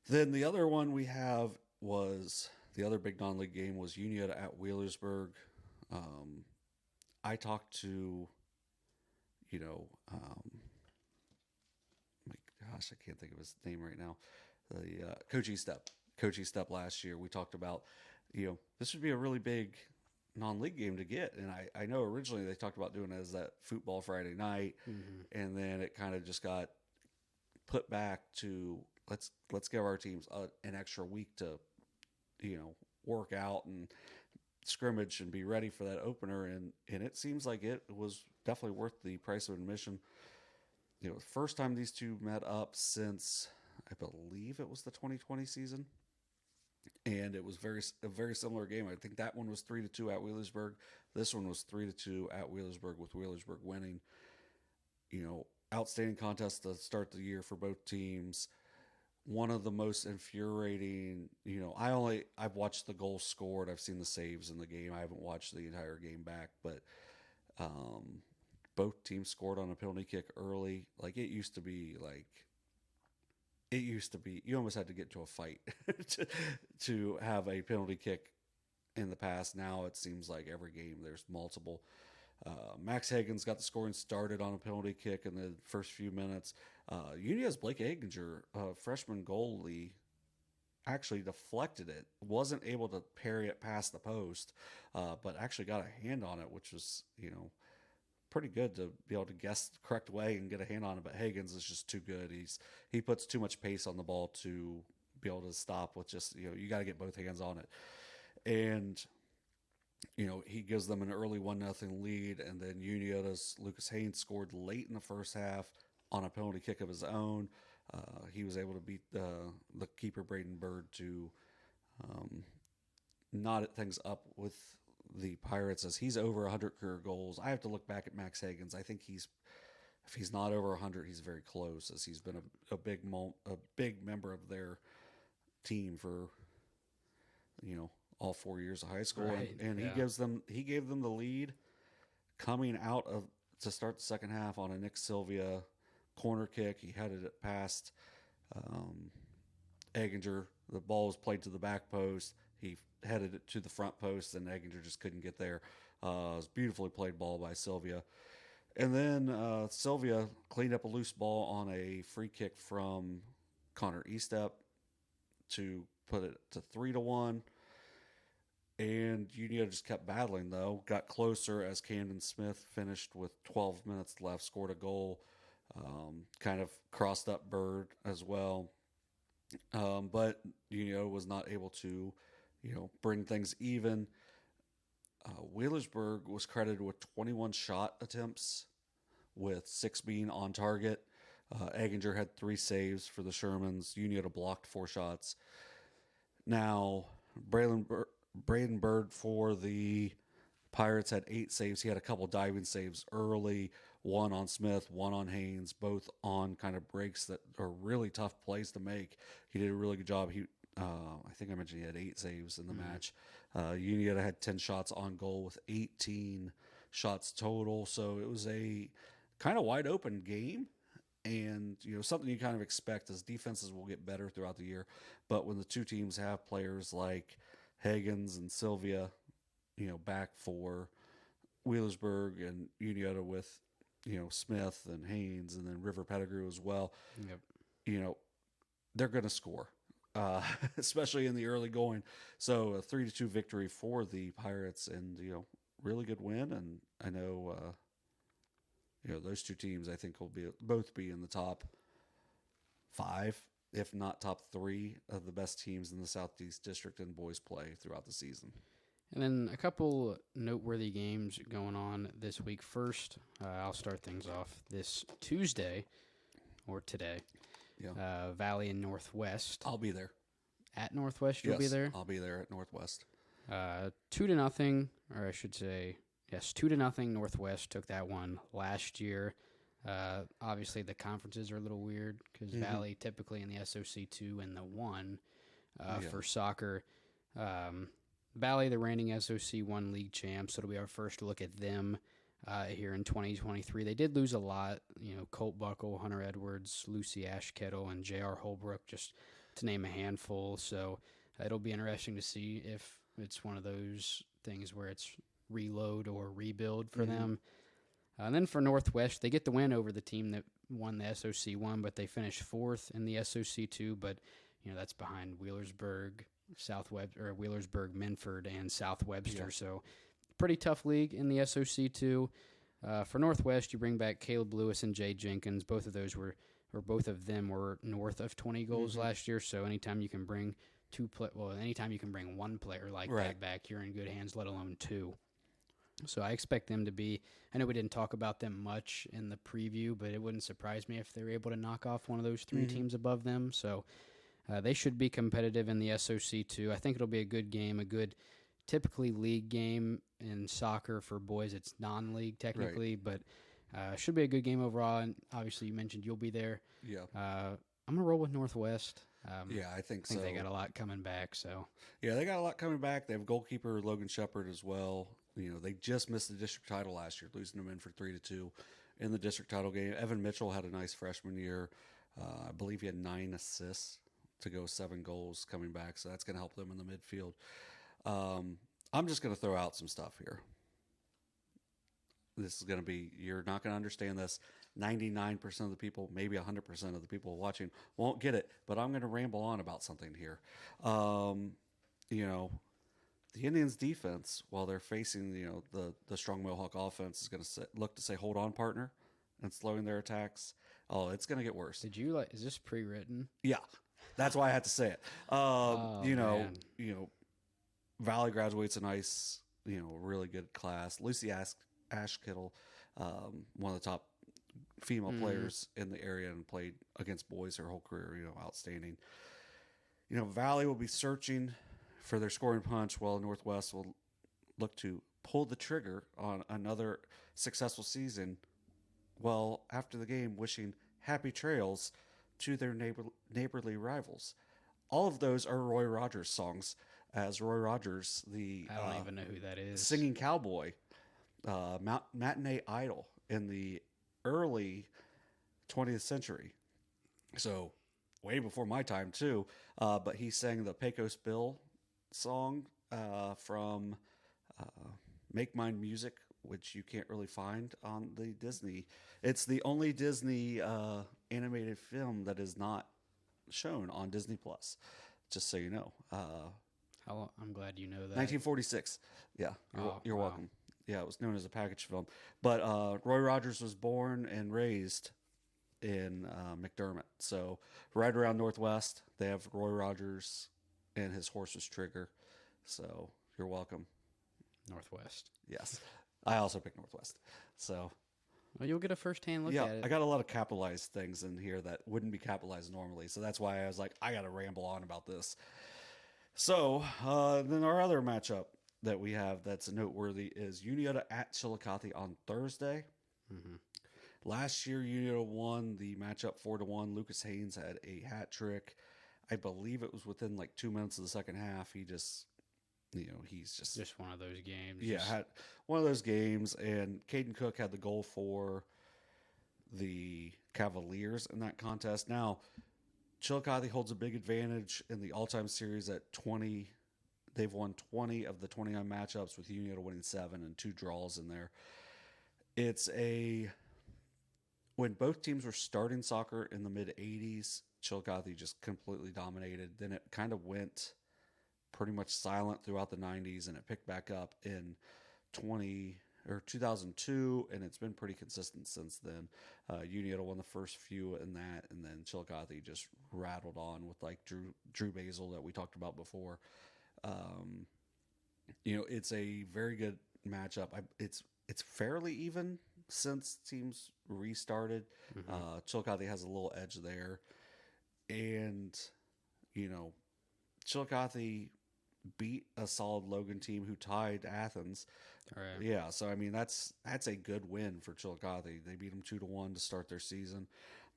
Then the other one we have was the other big non-league game was Unioto at Wheelersburg. I talked to, my gosh, I can't think of his name right now. The Coach Step last year. We talked about, this would be a really big non-league game to get, and I know originally they talked about doing it as that football Friday night, and then it kind of just got put back to let's give our teams an extra week to work out and scrimmage and be ready for that opener, and it seems like it was definitely worth the price of admission. First time these two met up since I believe it was the 2020 season. And it was a very similar game. I think that one was 3-2 at Wheelersburg. This one was 3-2 at Wheelersburg, with Wheelersburg winning. Outstanding contest to start the year for both teams. One of the most infuriating. I've watched the goals scored. I've seen the saves in the game. I haven't watched the entire game back, but both teams scored on a penalty kick early. It used to be you almost had to get to a fight to have a penalty kick in the past. Now it seems like every game there's multiple. Max Hagen's got the scoring started on a penalty kick in the first few minutes. Union's Blake Haginger, freshman goalie, actually deflected it. Wasn't able to parry it past the post, but actually got a hand on it, which was, pretty good to be able to guess the correct way and get a hand on it. But Hagens is just too good. He puts too much pace on the ball to be able to stop with just, you got to get both hands on it. And, he gives them an early 1-0 lead. And then Unioto's Lucas Haynes scored late in the first half on a penalty kick of his own. He was able to beat the keeper Braden Bird to knot things up with the Pirates, as he's over 100 career goals. I have to look back at Max Hagens. I think if he's not over 100, he's very close, as he's been a big member of their team for all 4 years of high school. Right. And he gave them the lead coming out of to start the second half on a Nick Sylvia corner kick. He headed it past Egginger. The ball was played to the back post. He headed it to the front post, and Egginger just couldn't get there. It was beautifully played ball by Sylvia. And then Sylvia cleaned up a loose ball on a free kick from Connor Estep to put it to 3-1. And Unioto just kept battling, though. Got closer as Camden Smith finished with 12 minutes left, scored a goal. Kind of crossed up Bird as well. But Unioto was not able to bring things even. Wheelersburg was credited with 21 shot attempts, with 6 being on target. Egginger had 3 saves for the Shermans. Unioto blocked 4 shots. Now, Braden Bird for the Pirates had 8 saves. He had a couple diving saves early, one on Smith, one on Haynes, both on kind of breaks that are really tough plays to make. He did a really good job. I think I mentioned he had 8 saves in the match. Unioto had 10 shots on goal with 18 shots total. So it was a kind of wide open game, and something you kind of expect as defenses will get better throughout the year. But when the two teams have players like Hagens and Sylvia, back for Wheelersburg, and Unioto with Smith and Haynes, and then River Pettigrew as well. Yep. They're going to score. Especially in the early going. So a 3-2 victory for the Pirates, and really good win. And I know those two teams I think will both be in the top 5, if not top 3 of the best teams in the Southeast District in boys play throughout the season. And then a couple noteworthy games going on this week. First, I'll start things off this Tuesday, or today. Yeah. Valley and Northwest. I'll be there. At Northwest, you'll be there? I'll be there at Northwest. 2-0, or I should say, yes, 2-0. Northwest took that one last year. Obviously, the conferences are a little weird because Valley typically in the SOC 2 and the 1 for soccer. Valley, the reigning SOC1 league champs. So it'll be our first look at them here in 2023. They did lose a lot. Colt Buckle, Hunter Edwards, Lucy Ashkettle, and J.R. Holbrook, just to name a handful. So it'll be interesting to see if it's one of those things where it's reload or rebuild for them. And then for Northwest, they get the win over the team that won the SOC1, but they finished 4th in the SOC2. But that's behind Wheelersburg, Wheelersburg, Minford, and South Webster. Yeah. So pretty tough league in the SOC2. For Northwest, you bring back Caleb Lewis and Jay Jenkins. Both of them were north of 20 goals last year. So anytime you can bring anytime you can bring one player like that back, you're in good hands, let alone two. So I expect them to be, I know we didn't talk about them much in the preview, but it wouldn't surprise me if they were able to knock off one of those 3 teams above them. So they should be competitive in the SOC2. I think it'll be a good game, a good typically league game. In soccer for boys, it's non-league technically, but should be a good game overall. And obviously you mentioned you'll be there. Yeah. I'm going to roll with Northwest. I think so. They got a lot coming back. So yeah, they got a lot coming back. They have goalkeeper Logan Shepard as well. They just missed the district title last year, losing them in for 3-2 in the district title game. Evan Mitchell had a nice freshman year. I believe he had 9 assists to go 7 goals coming back, so that's going to help them in the midfield. I'm just going to throw out some stuff here. This is going to be, you're not going to understand this. 99% of the people, maybe 100% of the people watching won't get it, but I'm going to ramble on about something here. The Indians defense, while they're facing, the strong Mohawk offense, is going to look to say, hold on, partner, and slowing their attacks. Oh, it's going to get worse. Is this pre-written? Yeah. That's why I had to say it. Valley graduates a nice, really good class. Lucy Ashkettle, one of the top female players in the area and played against boys her whole career, outstanding. Valley will be searching for their scoring punch while Northwest will look to pull the trigger on another successful season. Well, after the game, wishing happy trails to their neighborly rivals. All of those are Roy Rogers songs, as Roy Rogers, I don't even know who that is. Singing cowboy, matinee idol in the early 20th century. So way before my time too. But he sang the Pecos Bill song from Make Mine Music, which you can't really find on the Disney. It's the only Disney animated film that is not shown on Disney Plus, just so you know. I'm glad you know that. 1946. Yeah, you're welcome. Yeah, it was known as a package film. But Roy Rogers was born and raised in McDermott. So right around Northwest, they have Roy Rogers and his horse was Trigger. So you're welcome. Northwest. Yes. I also picked Northwest. So well, you'll get a first-hand look at it. I got a lot of capitalized things in here that wouldn't be capitalized normally. So that's why I was like, I got to ramble on about this. So then our other matchup that we have that's noteworthy is Unioto at Chillicothe on Thursday. Mm-hmm. Last year, Unioto won the matchup 4-1. Lucas Haynes had a hat trick. I believe it was within like 2 minutes of the second half. He just, he's just one of those games. Yeah, had one of those games. And Caden Cook had the goal for the Cavaliers in that contest. Now, Chillicothe holds a big advantage in the all-time series at 20. They've won 20 of the 29 matchups, with Unioto winning 7 and 2 draws in there. When both teams were starting soccer in the mid-'80s, Chillicothe just completely dominated. Then it kind of went pretty much silent throughout the 90s, and it picked back up in 2002, and it's been pretty consistent since then. Unioto won the first few in that, and then Chillicothe just rattled on with like Drew Basil that we talked about before. It's a very good matchup. It's fairly even since teams restarted. Mm-hmm. Chillicothe has a little edge there, and Chillicothe beat a solid Logan team who tied Athens. Right. Yeah, so I mean that's a good win for Chillicothe. They beat them 2-1 to start their season.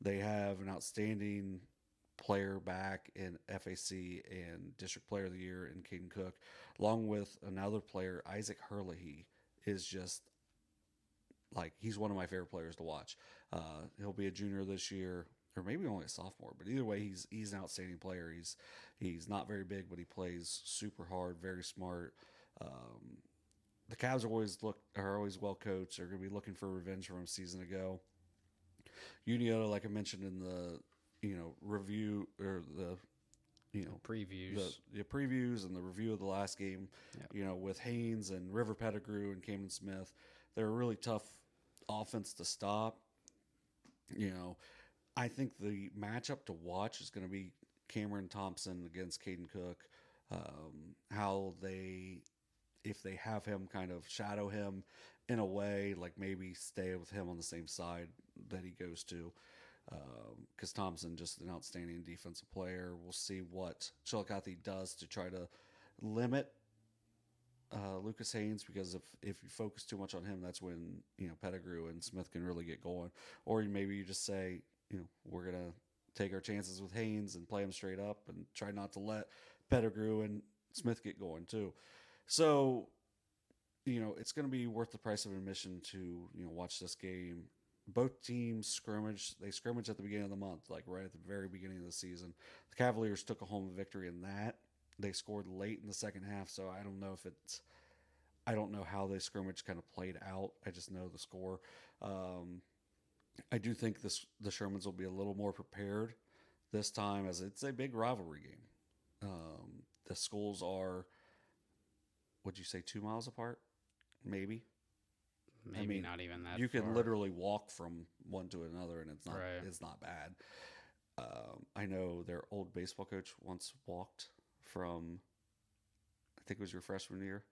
They have an outstanding player back in FAC and District Player of the Year in Caden Cook, along with another player, Isaac Herlihy, is just like, he's one of my favorite players to watch. He'll be a junior this year, or maybe only a sophomore, but either way, he's an outstanding player. He's not very big, but he plays super hard, very smart. The Cavs are always well coached. They're going to be looking for revenge from a season ago. Unioto, like I mentioned in the review, or the previews, the previews and the review of the last game, with Haynes and River Pettigrew and Camden Smith, they're a really tough offense to stop. I think the matchup to watch is going to be Cameron Thompson against Caden Cook. If they have him kind of shadow him in a way, like maybe stay with him on the same side that he goes to. Because Thompson, just an outstanding defensive player. We'll see what Chillicothe does to try to limit Lucas Haynes, because if you focus too much on him, that's when Pettigrew and Smith can really get going. Or maybe you just say, we're gonna take our chances with Haynes and play him straight up and try not to let Pettigrew and Smith get going too. So it's going to be worth the price of admission to watch this game. Both teams scrimmage. They scrimmage at the beginning of the month, like right at the very beginning of the season. The Cavaliers took a home victory in that. They scored late in the second half, so I don't know I don't know how the scrimmage kind of played out. I just know the score. I do think the Shermans will be a little more prepared this time, as it's a big rivalry game. The schools are, would you say, 2 miles apart? Maybe not even that. You far. can literally walk from one to another, and it's not right. It's not bad. I know their old baseball coach once walked from, I think it was your freshman year,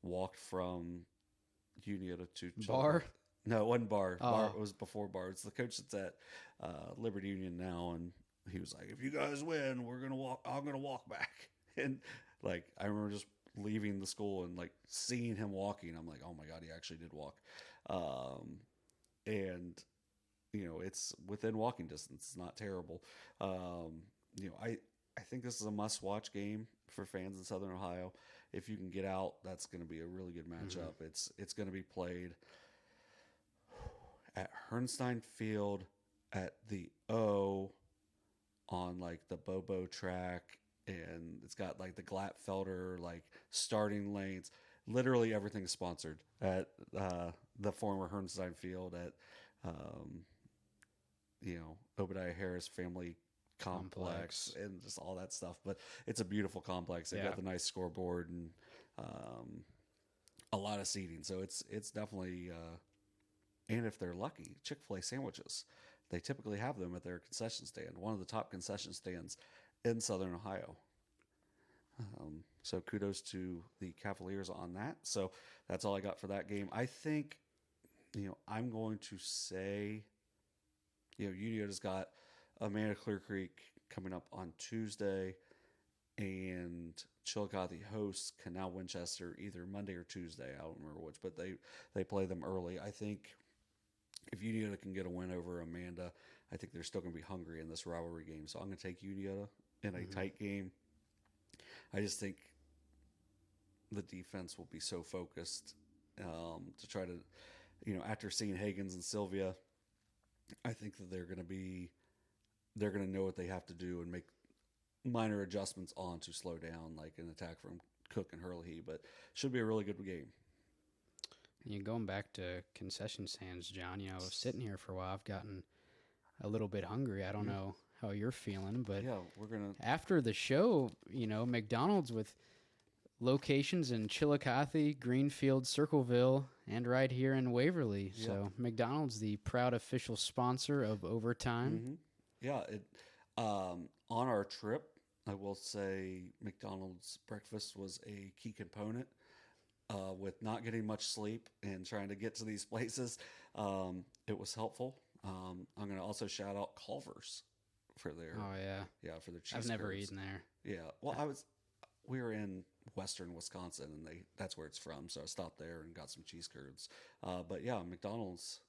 walked from Unioto to Bar. No, it wasn't Bar. Oh. Bar, it was before Bar. It's the coach that's at Liberty Union now, and he was like, "If you guys win, we're gonna walk. I'm gonna walk back." And like, I remember just leaving the school and like seeing him walking. I'm like, "Oh my god, he actually did walk." And it's within walking distance. It's not terrible. I think this is a must-watch game for fans in Southern Ohio. If you can get out, that's going to be a really good matchup. Mm-hmm. It's going to be played at Herrnstein Field at the O on like the Bobo track, and it's got like the Glatfelder like starting lanes. Literally everything is sponsored at the former Herrnstein Field at Obadiah Harris Family Complex and just all that stuff. But it's a beautiful complex. They've got the nice scoreboard and a lot of seating, so it's definitely and if they're lucky, Chick-fil-A sandwiches, they typically have them at their concession stand, one of the top concession stands in Southern Ohio. So kudos to the Cavaliers on that. So that's all I got for that game. I think I'm going to say Unioto's got Amanda Clear Creek coming up on Tuesday, and Chillicothe hosts Canal Winchester either Monday or Tuesday. I don't remember which, but they play them early. I think if Unioto can get a win over Amanda, I think they're still going to be hungry in this rivalry game. So I'm going to take Unioto in a tight game. I just think the defense will be so focused to try to, after seeing Higgins and Sylvia, I think that they're going to know what they have to do and make minor adjustments on to slow down, like an attack from Cook and Herlihy. But should be a really good game. Going back to concession stands, John, I was sitting here for a while. I've gotten a little bit hungry. I don't know how you're feeling, but we're going to... After the show, McDonald's with locations in Chillicothe, Greenfield, Circleville, and right here in Waverly. Yeah. So McDonald's, the proud official sponsor of Overtime. Mm-hmm. Yeah. On our trip, I will say McDonald's breakfast was a key component. With not getting much sleep and trying to get to these places, it was helpful. I'm going to also shout out Culver's for their for their cheese. I've never eaten there. Yeah, well, we were in Western Wisconsin, and that's where it's from. So I stopped there and got some cheese curds. But yeah, McDonald's,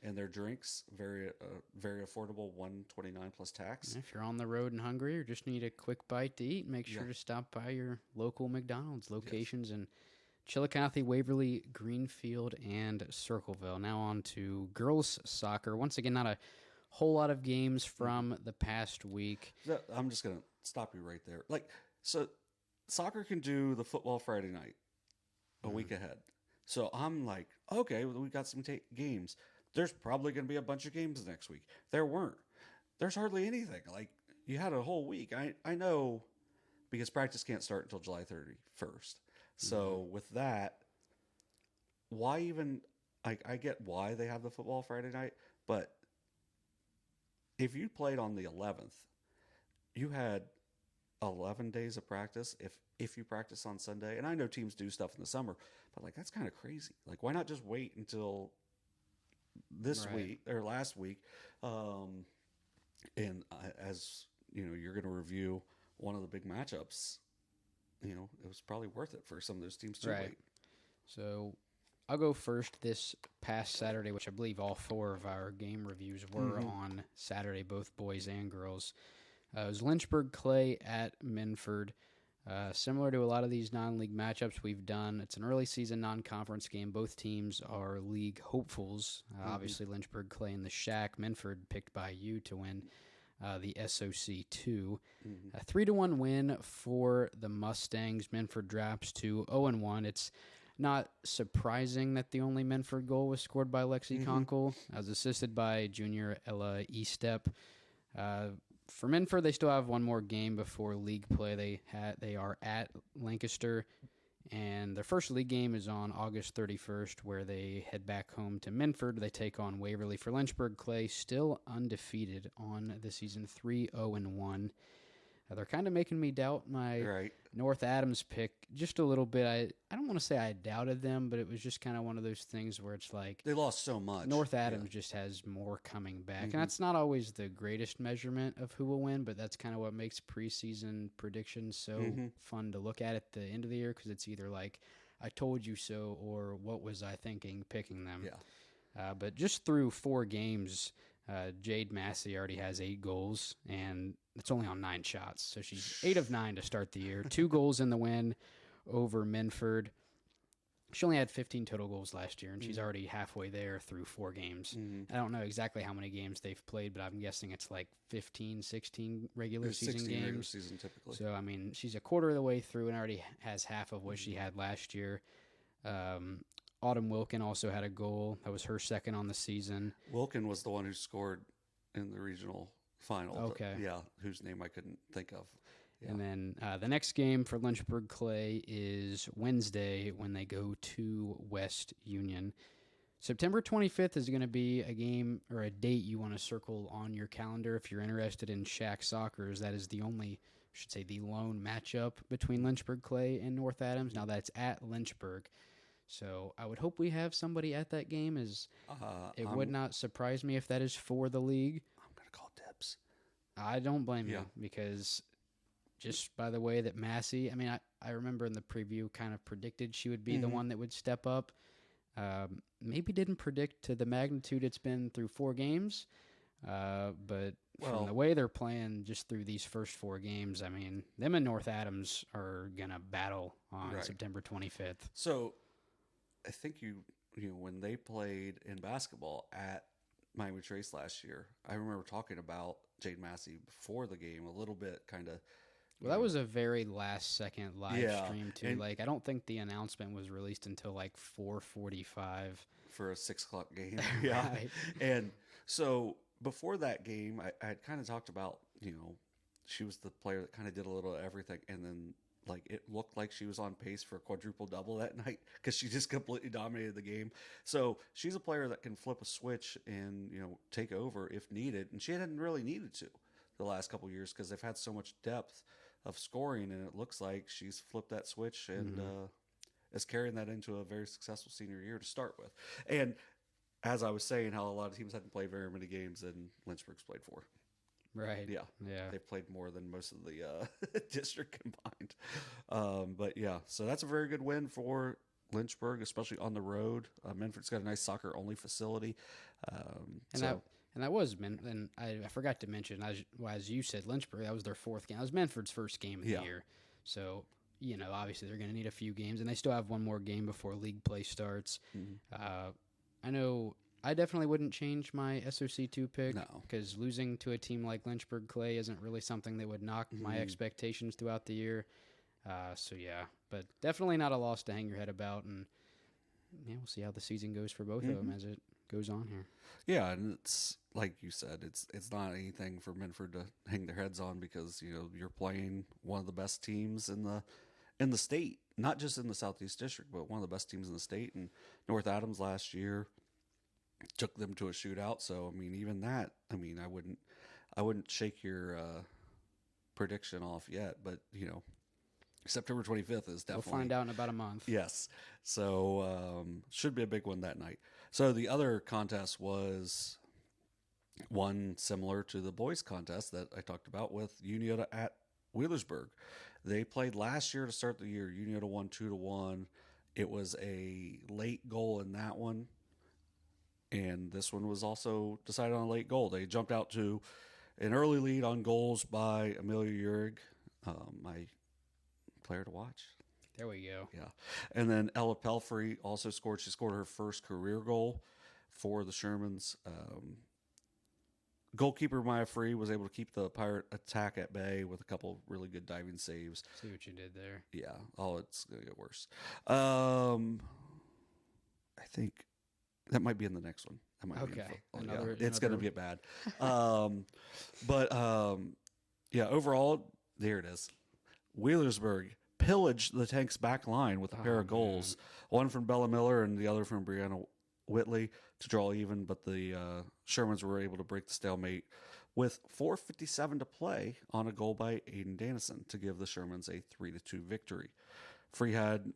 and their drinks very affordable, $1.29 plus tax. If you're on the road and hungry or just need a quick bite to eat, make sure to stop by your local McDonald's locations in Chillicothe, Waverly, Greenfield, and Circleville. Now on to girls soccer. Once again, not a whole lot of games from the past week. I'm just going to stop you right there. So soccer can do the football Friday night a week ahead. So I'm like, okay, well, we got some games. There's probably going to be a bunch of games next week. There weren't. There's hardly anything. Like, you had a whole week. I know, because practice can't start until July 31st. So with that, why even, I get why they have the football Friday night, but if you played on the 11th, you had 11 days of practice if you practice on Sunday. And I know teams do stuff in the summer, but that's kind of crazy. Why not just wait until this week or last week? And as you're going to review one of the big matchups, it was probably worth it for some of those teams to wait. So I'll go first. This past Saturday, which I believe all 4 of our game reviews were on Saturday, both boys and girls. It was Lynchburg-Clay at Minford. Similar to a lot of these non-league matchups we've done, it's an early season non-conference game. Both teams are league hopefuls. Obviously, Lynchburg-Clay in the Shack. Minford picked by you to win the SOC 2. A 3-1 win for the Mustangs. Minford drops to 0-1. It's not surprising that the only Minford goal was scored by Lexi Conkle. I was assisted by junior Ella Estep. For Minford, they still have one more game before league play. They are at Lancaster, and their first league game is on August 31st, where they head back home to Minford. They take on Waverly. For Lynchburg-Clay, still undefeated on the season, 3-0-1. They're kind of making me doubt my North Adams pick just a little bit. I don't want to say I doubted them, but it was just kind of one of those things where it's like they lost so much. North Adams just has more coming back. And that's not always the greatest measurement of who will win, but that's kind of what makes preseason predictions so fun to look at the end of the year, because it's either like, I told you so, or what was I thinking picking them. But just through 4 games, Jade Massey already has 8 goals, and it's only on 9 shots. So she's 8 of 9 to start the year. 2 goals in the win over Minford. She only had 15 total goals last year, and she's already halfway there through 4 games. I don't know exactly how many games they've played, but I'm guessing it's like 15, 16 regular season games. Regular season typically. So, I mean, she's a quarter of the way through and already has half of what she had last year. Autumn Wilkin also had a goal. That was her second on the season. Wilkin was the one who scored in the regional final. Okay. Whose name I couldn't think of. Yeah. And then the next game for Lynchburg-Clay is Wednesday when they go to West Union. September 25th is going to be a game or a date you want to circle on your calendar if you're interested in Shack soccer. That is the lone matchup between Lynchburg-Clay and North Adams. Now that's at Lynchburg. So I would hope we have somebody at that game. It would not surprise me if that is for the league. I'm going to call dibs. I don't blame you, because just by the way that Massey, I remember in the preview kind of predicted she would be the one that would step up. Maybe didn't predict to the magnitude it's been through 4 games, but from the way they're playing just through these first 4 games, them and North Adams are going to battle on September 25th. So I think when they played in basketball at Miami Trace last year, I remember talking about Jade Massey before the game a little bit, kind of. Well, that was a very last second live stream too. I don't think the announcement was released until 4:45 for a 6 o'clock game. Right. And so before that game, I had kind of talked about, she was the player that kind of did a little of everything, and then it looked like she was on pace for a quadruple double that night because she just completely dominated the game. So she's a player that can flip a switch and, take over if needed. And she hadn't really needed to the last couple of years because they've had so much depth of scoring. And it looks like she's flipped that switch and is carrying that into a very successful senior year to start with. And as I was saying, how a lot of teams hadn't played very many games and Lynchburg's played 4. Right. Yeah. They've played more than most of the district combined. But yeah, so that's a very good win for Lynchburg, especially on the road. Minford's got a nice soccer-only facility. And that was and I forgot to mention, as you said, Lynchburg, that was their fourth game. That was Minford's first game of the year. So, obviously they're going to need a few games, and they still have one more game before league play starts. I know I definitely wouldn't change my SOC2 pick because losing to a team like Lynchburg-Clay isn't really something that would knock my expectations throughout the year. But definitely not a loss to hang your head about, and we'll see how the season goes for both of them as it goes on here. Yeah, and it's like you said, it's not anything for Minford to hang their heads on because you're playing one of the best teams in the state, not just in the Southeast District, but one of the best teams in the state. And North Adams last year took them to a shootout. So I mean, even that, I wouldn't shake your prediction off yet, but September 25th is definitely. We'll find out in about a month. Yes. So should be a big one that night. So the other contest was one similar to the boys contest that I talked about with Unioto at Wheelersburg. They played last year to start the year. Unioto won 2-1. It was a late goal in that one. And this one was also decided on a late goal. They jumped out to an early lead on goals by Amelia Urig, my player to watch. There we go. Yeah. And then Ella Pelfrey also scored. She scored her first career goal for the Shermans. Goalkeeper Maya Free was able to keep the Pirate attack at bay with a couple really good diving saves. See what you did there. Yeah. Oh, it's going to get worse. I think that might be in the next one. That might be it's going to get bad. Overall, there it is. Wheelersburg pillaged the Tanks' back line with a pair of goals, one from Bella Miller and the other from Brianna Whitley to draw even, but the Shermans were able to break the stalemate with 4:57 to play on a goal by Aiden Dannison to give the Shermans a 3-2 victory. Free had,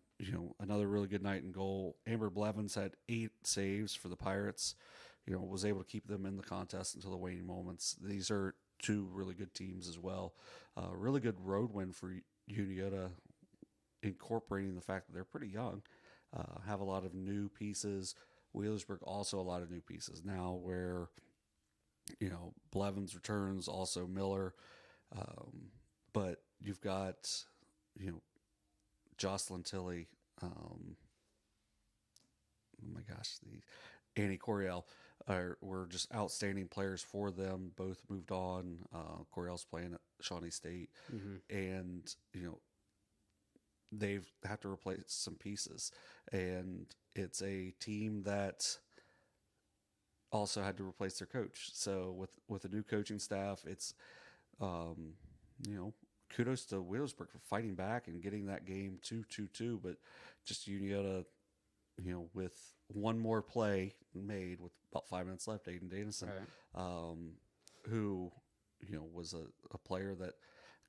another really good night in goal. Amber Blevins had 8 saves for the Pirates, was able to keep them in the contest until the waning moments. These are two really good teams as well. Really good road win for Unioto, incorporating the fact that they're pretty young, have a lot of new pieces. Wheelersburg also a lot of new pieces now where, Blevins returns, also Miller. But you've got, Jocelyn Tilley, oh my gosh, the Annie Coriel were just outstanding players for them. Both moved on. Coriel's playing at Shawnee State, and they've had to replace some pieces, and it's a team that also had to replace their coach. So with a new coaching staff, it's kudos to Wheelersburg for fighting back and getting that game 2-2, but just Unioto, with one more play made with about 5 minutes left, Aiden Dannison, who, was a player that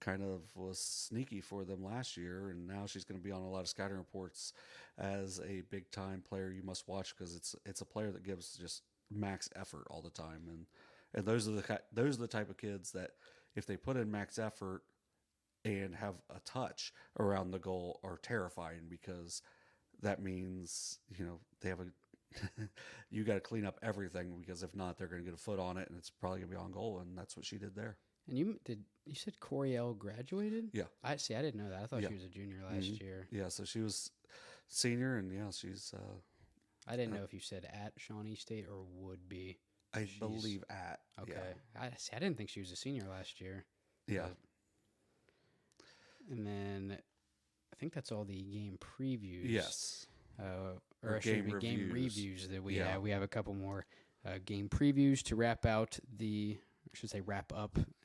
kind of was sneaky for them last year, and now she's going to be on a lot of scouting reports as a big-time player you must watch because it's a player that gives just max effort all the time, and those are the type of kids that if they put in max effort and have a touch around the goal are terrifying because that means, they have you got to clean up everything because if not, they're going to get a foot on it and it's probably going to be on goal. And that's what she did there. And you said Coriel graduated? Yeah. I didn't know that. I thought she was a junior last year. Yeah. So she was senior and she's, I didn't know if you said at Shawnee State or would be. I believe at. Okay. Yeah. I didn't think she was a senior last year. Yeah. And then I think that's all the game previews. Yes. Or game reviews that we have. We have a couple more game previews to wrap up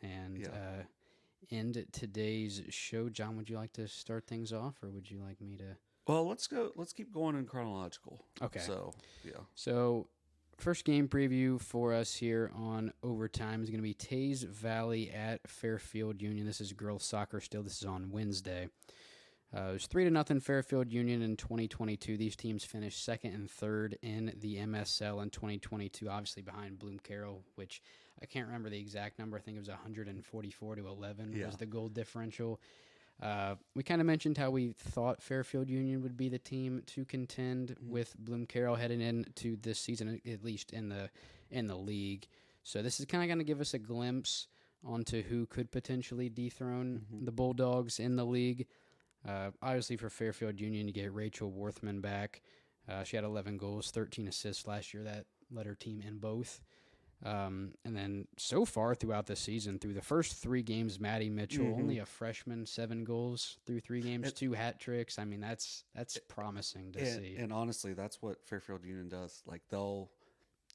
and end today's show. John, would you like to start things off or would you like me to? Well, let's go. Let's keep going in chronological. Okay. So, first game preview for us here on Overtime is going to be Teays Valley at Fairfield Union. This is girls soccer still. This is on Wednesday. It was 3-0 Fairfield Union in 2022. These teams finished second and third in the MSL in 2022, obviously behind Bloom Carroll, which I can't remember the exact number. I think it was 144-11 was the goal differential. We kind of mentioned how we thought Fairfield Union would be the team to contend with Bloom Carroll heading into this season, at least in the league. So this is kind of going to give us a glimpse onto who could potentially dethrone the Bulldogs in the league. Obviously, for Fairfield Union, you get Rachel Worthman back. She had 11 goals, 13 assists last year. That led her team in both. And then so far throughout the season, through the first 3 games, Maddie Mitchell, only a freshman, 7 goals through 3 games, 2 hat tricks. I mean, that's promising to see. And honestly, that's what Fairfield Union does. Like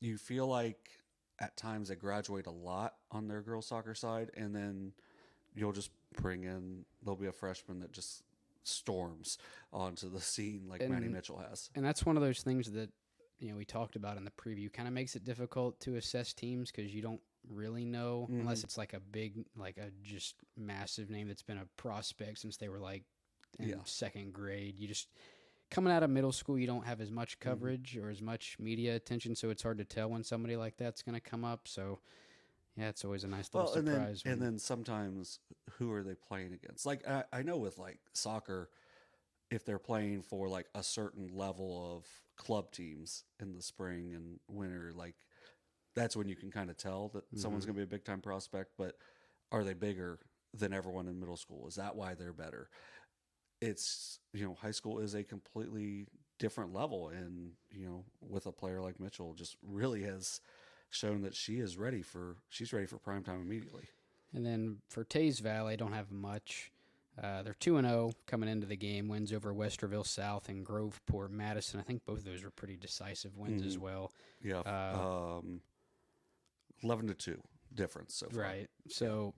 you feel like at times they graduate a lot on their girls soccer side, and then you'll just there'll be a freshman that just storms onto the scene like Maddie Mitchell has. And that's one of those things that, we talked about in the preview, kind of makes it difficult to assess teams because you don't really know unless it's like a big, like a just massive name that's been a prospect since they were like in 2nd grade. You just coming out of middle school, you don't have as much coverage or as much media attention, so it's hard to tell when somebody like that's going to come up. So yeah, it's always a nice little surprise. And then sometimes who are they playing against? Like I know with like soccer, if they're playing for like a certain level of club teams in the spring and winter, like that's when you can kind of tell that someone's going to be a big time prospect. But are they bigger than everyone in middle school? Is that why they're better? It's, high school is a completely different level. And, with a player like Mitchell, just really has shown that she's ready for prime time immediately. And then for Teays Valley, don't have much. They're 2-0 coming into the game, wins over Westerville South and Groveport Madison. I think both of those are pretty decisive wins as well. Yeah. 11-2 difference so far. Right. So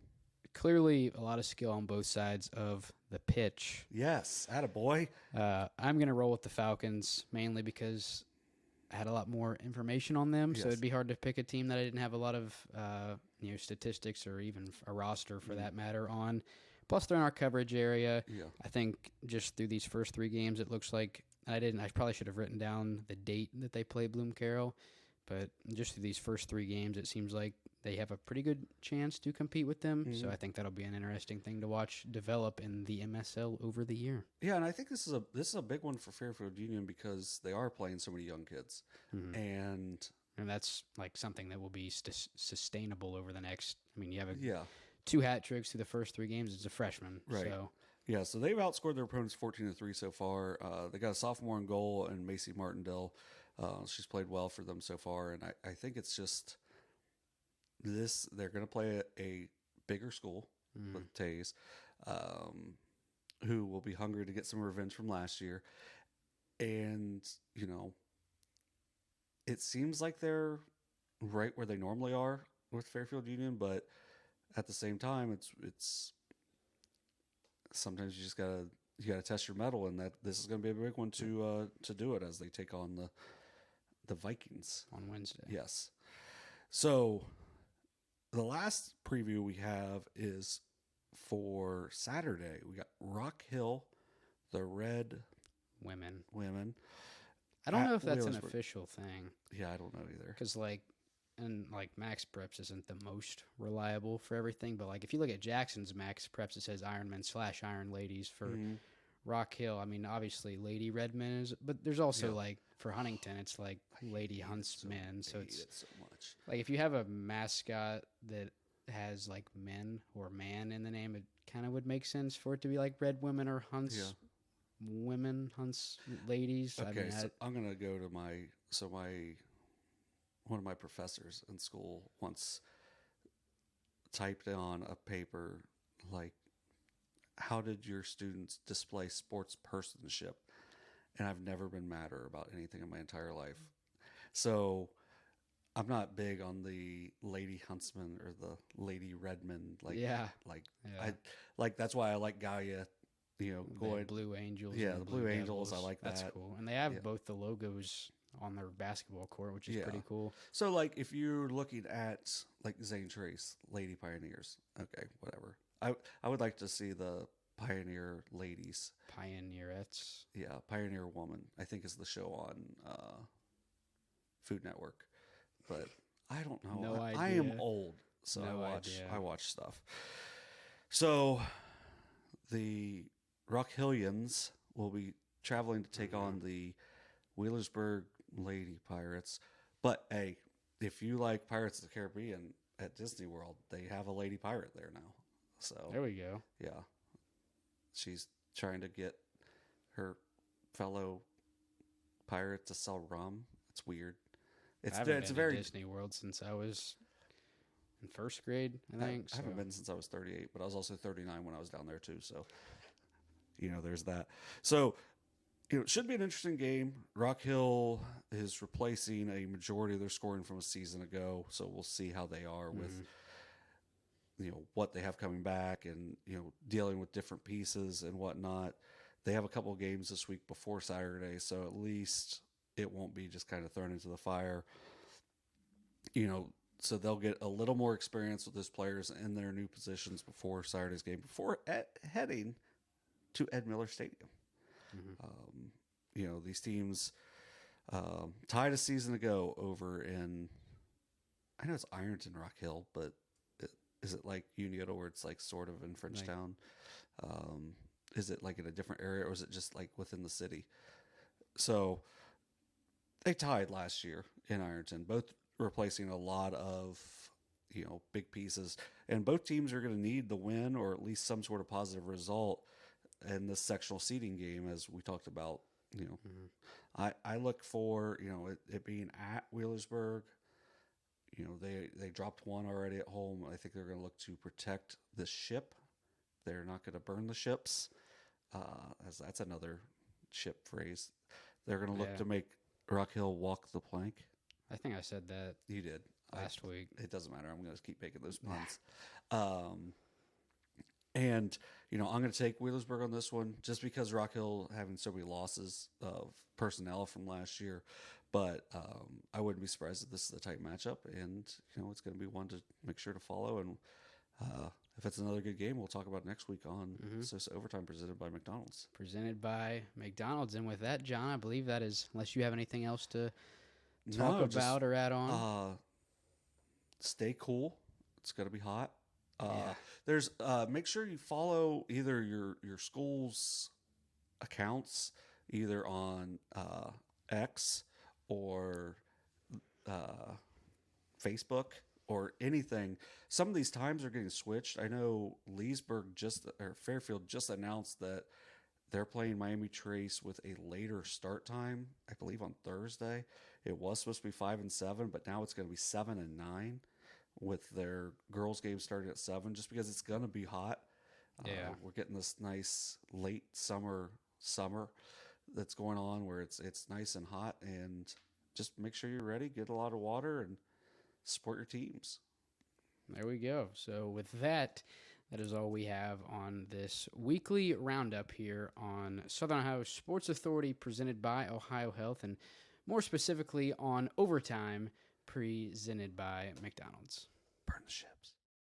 clearly a lot of skill on both sides of the pitch. Yes. Attaboy. I'm going to roll with the Falcons mainly because I had a lot more information on them. So it'd be hard to pick a team that I didn't have a lot of statistics or even a roster for that matter on. Plus, they're in our coverage area. Yeah. I think just through these first 3 games, it looks like I probably should have written down the date that they play Bloom Carroll. But just through these first 3 games, it seems like they have a pretty good chance to compete with them. So I think that'll be an interesting thing to watch develop in the MSL over the year. Yeah, and I think this is a big one for Fairfield Union because they are playing so many young kids, and that's like something that will be sustainable over the next. I mean, you have 2 hat tricks through the first 3 games as a freshman. Right. So. Yeah, so they've outscored their opponents 14-3 so far. They got a sophomore in goal, and Macy Martindale. She's played well for them so far, and I think it's just this. They're going to play a bigger school with Teays, who will be hungry to get some revenge from last year. And, it seems like they're right where they normally are with Fairfield Union, but at the same time, it's sometimes you just gotta test your mettle, and that this is gonna be a big one to do it as they take on the Vikings on Wednesday. Yes. So the last preview we have is for Saturday. We got Rock Hill, the Red Women. I don't know if that's an official thing. Yeah, I don't know either. Because Max Preps isn't the most reliable for everything, but if you look at Jackson's Max Preps, it says Ironmen/Iron Ladies. For Rock Hill, I mean, obviously Lady Redmen is, but there's also for Huntington, it's Lady Huntsmen. So it's so much. If you have a mascot that has men or man in the name, it kind of would make sense for it to be Red Women or Hunts Women, Hunts Ladies. Okay, so I'm gonna go to one of my professors in school once typed on a paper how did your students display sports personship? And I've never been madder about anything in my entire life. So I'm not big on the Lady Huntsman or the Lady Redmond. That's why I like Gaia. Going Blue Angels. Yeah, the Blue Angels. I like that. That's cool. And they have both the logos on their basketball court, which is pretty cool. So if you're looking at Zane Trace, Lady Pioneers, okay, whatever. I would like to see the Pioneer Ladies. Pioneerettes. Yeah, Pioneer Woman, I think is the show on Food Network. But I don't know. No idea. I am old, so No I idea. watch stuff. So the Rock Hillians will be traveling to take on the Wheelersburg Lady Pirates. But hey, if you like Pirates of the Caribbean at Disney World, they have a lady pirate there now. So There we go. yeah, she's trying to get her fellow pirate to sell rum. It's weird. I haven't been to Disney World since I was in first grade, I think. I haven't been since I was 38, but I was also 39 when I was down there too. So, there's that. So, it should be an interesting game. Rock Hill is replacing a majority of their scoring from a season ago. So we'll see how they are with, what they have coming back and, dealing with different pieces and whatnot. They have a couple of games this week before Saturday. So at least it won't be just kind of thrown into the fire, so they'll get a little more experience with those players in their new positions before Saturday's game, before heading to Ed Miller Stadium. These teams tied a season ago over in, I know it's Ironton, Rock Hill, but is it like Unioto where it's like sort of in Frenchtown? Is it like in a different area, or is it just like within the city? So they tied last year in Ironton, both replacing a lot of big pieces, and both teams are going to need the win or at least some sort of positive result in this sectional seeding game, as we talked about. I look for it being at Wheelersburg. They dropped one already at home. I think they're going to look to protect the ship. They're not going to burn the ships, as that's another ship phrase. They're going to look to make Rock Hill walk the plank. I think I said that. You did last week. It doesn't matter. I'm going to keep making those puns. And I'm going to take Wheelersburg on this one just because Rock Hill having so many losses of personnel from last year. But I wouldn't be surprised if this is a tight matchup, and it's going to be one to make sure to follow. And if it's another good game, we'll talk about next week on SOSA Overtime presented by McDonald's. Presented by McDonald's. And with that, John, I believe that is, unless you have anything else to talk about or add on. Stay cool. It's going to be hot. There's make sure you follow either your school's accounts, either on X or Facebook or anything. Some of these times are getting switched. I know Fairfield just announced that they're playing Miami Trace with a later start time, I believe on Thursday. It was supposed to be 5 and 7, but now it's going to be 7 and 9 with their girls game starting at 7, just because it's going to be hot. We're getting this nice late summer that's going on where it's nice and hot, and just make sure you're ready, get a lot of water, and support your teams. There we go. So with that is all we have on this weekly roundup here on Southern Ohio Sports Authority presented by Ohio Health, and more specifically on Overtime presented by McDonald's. Burn the ships.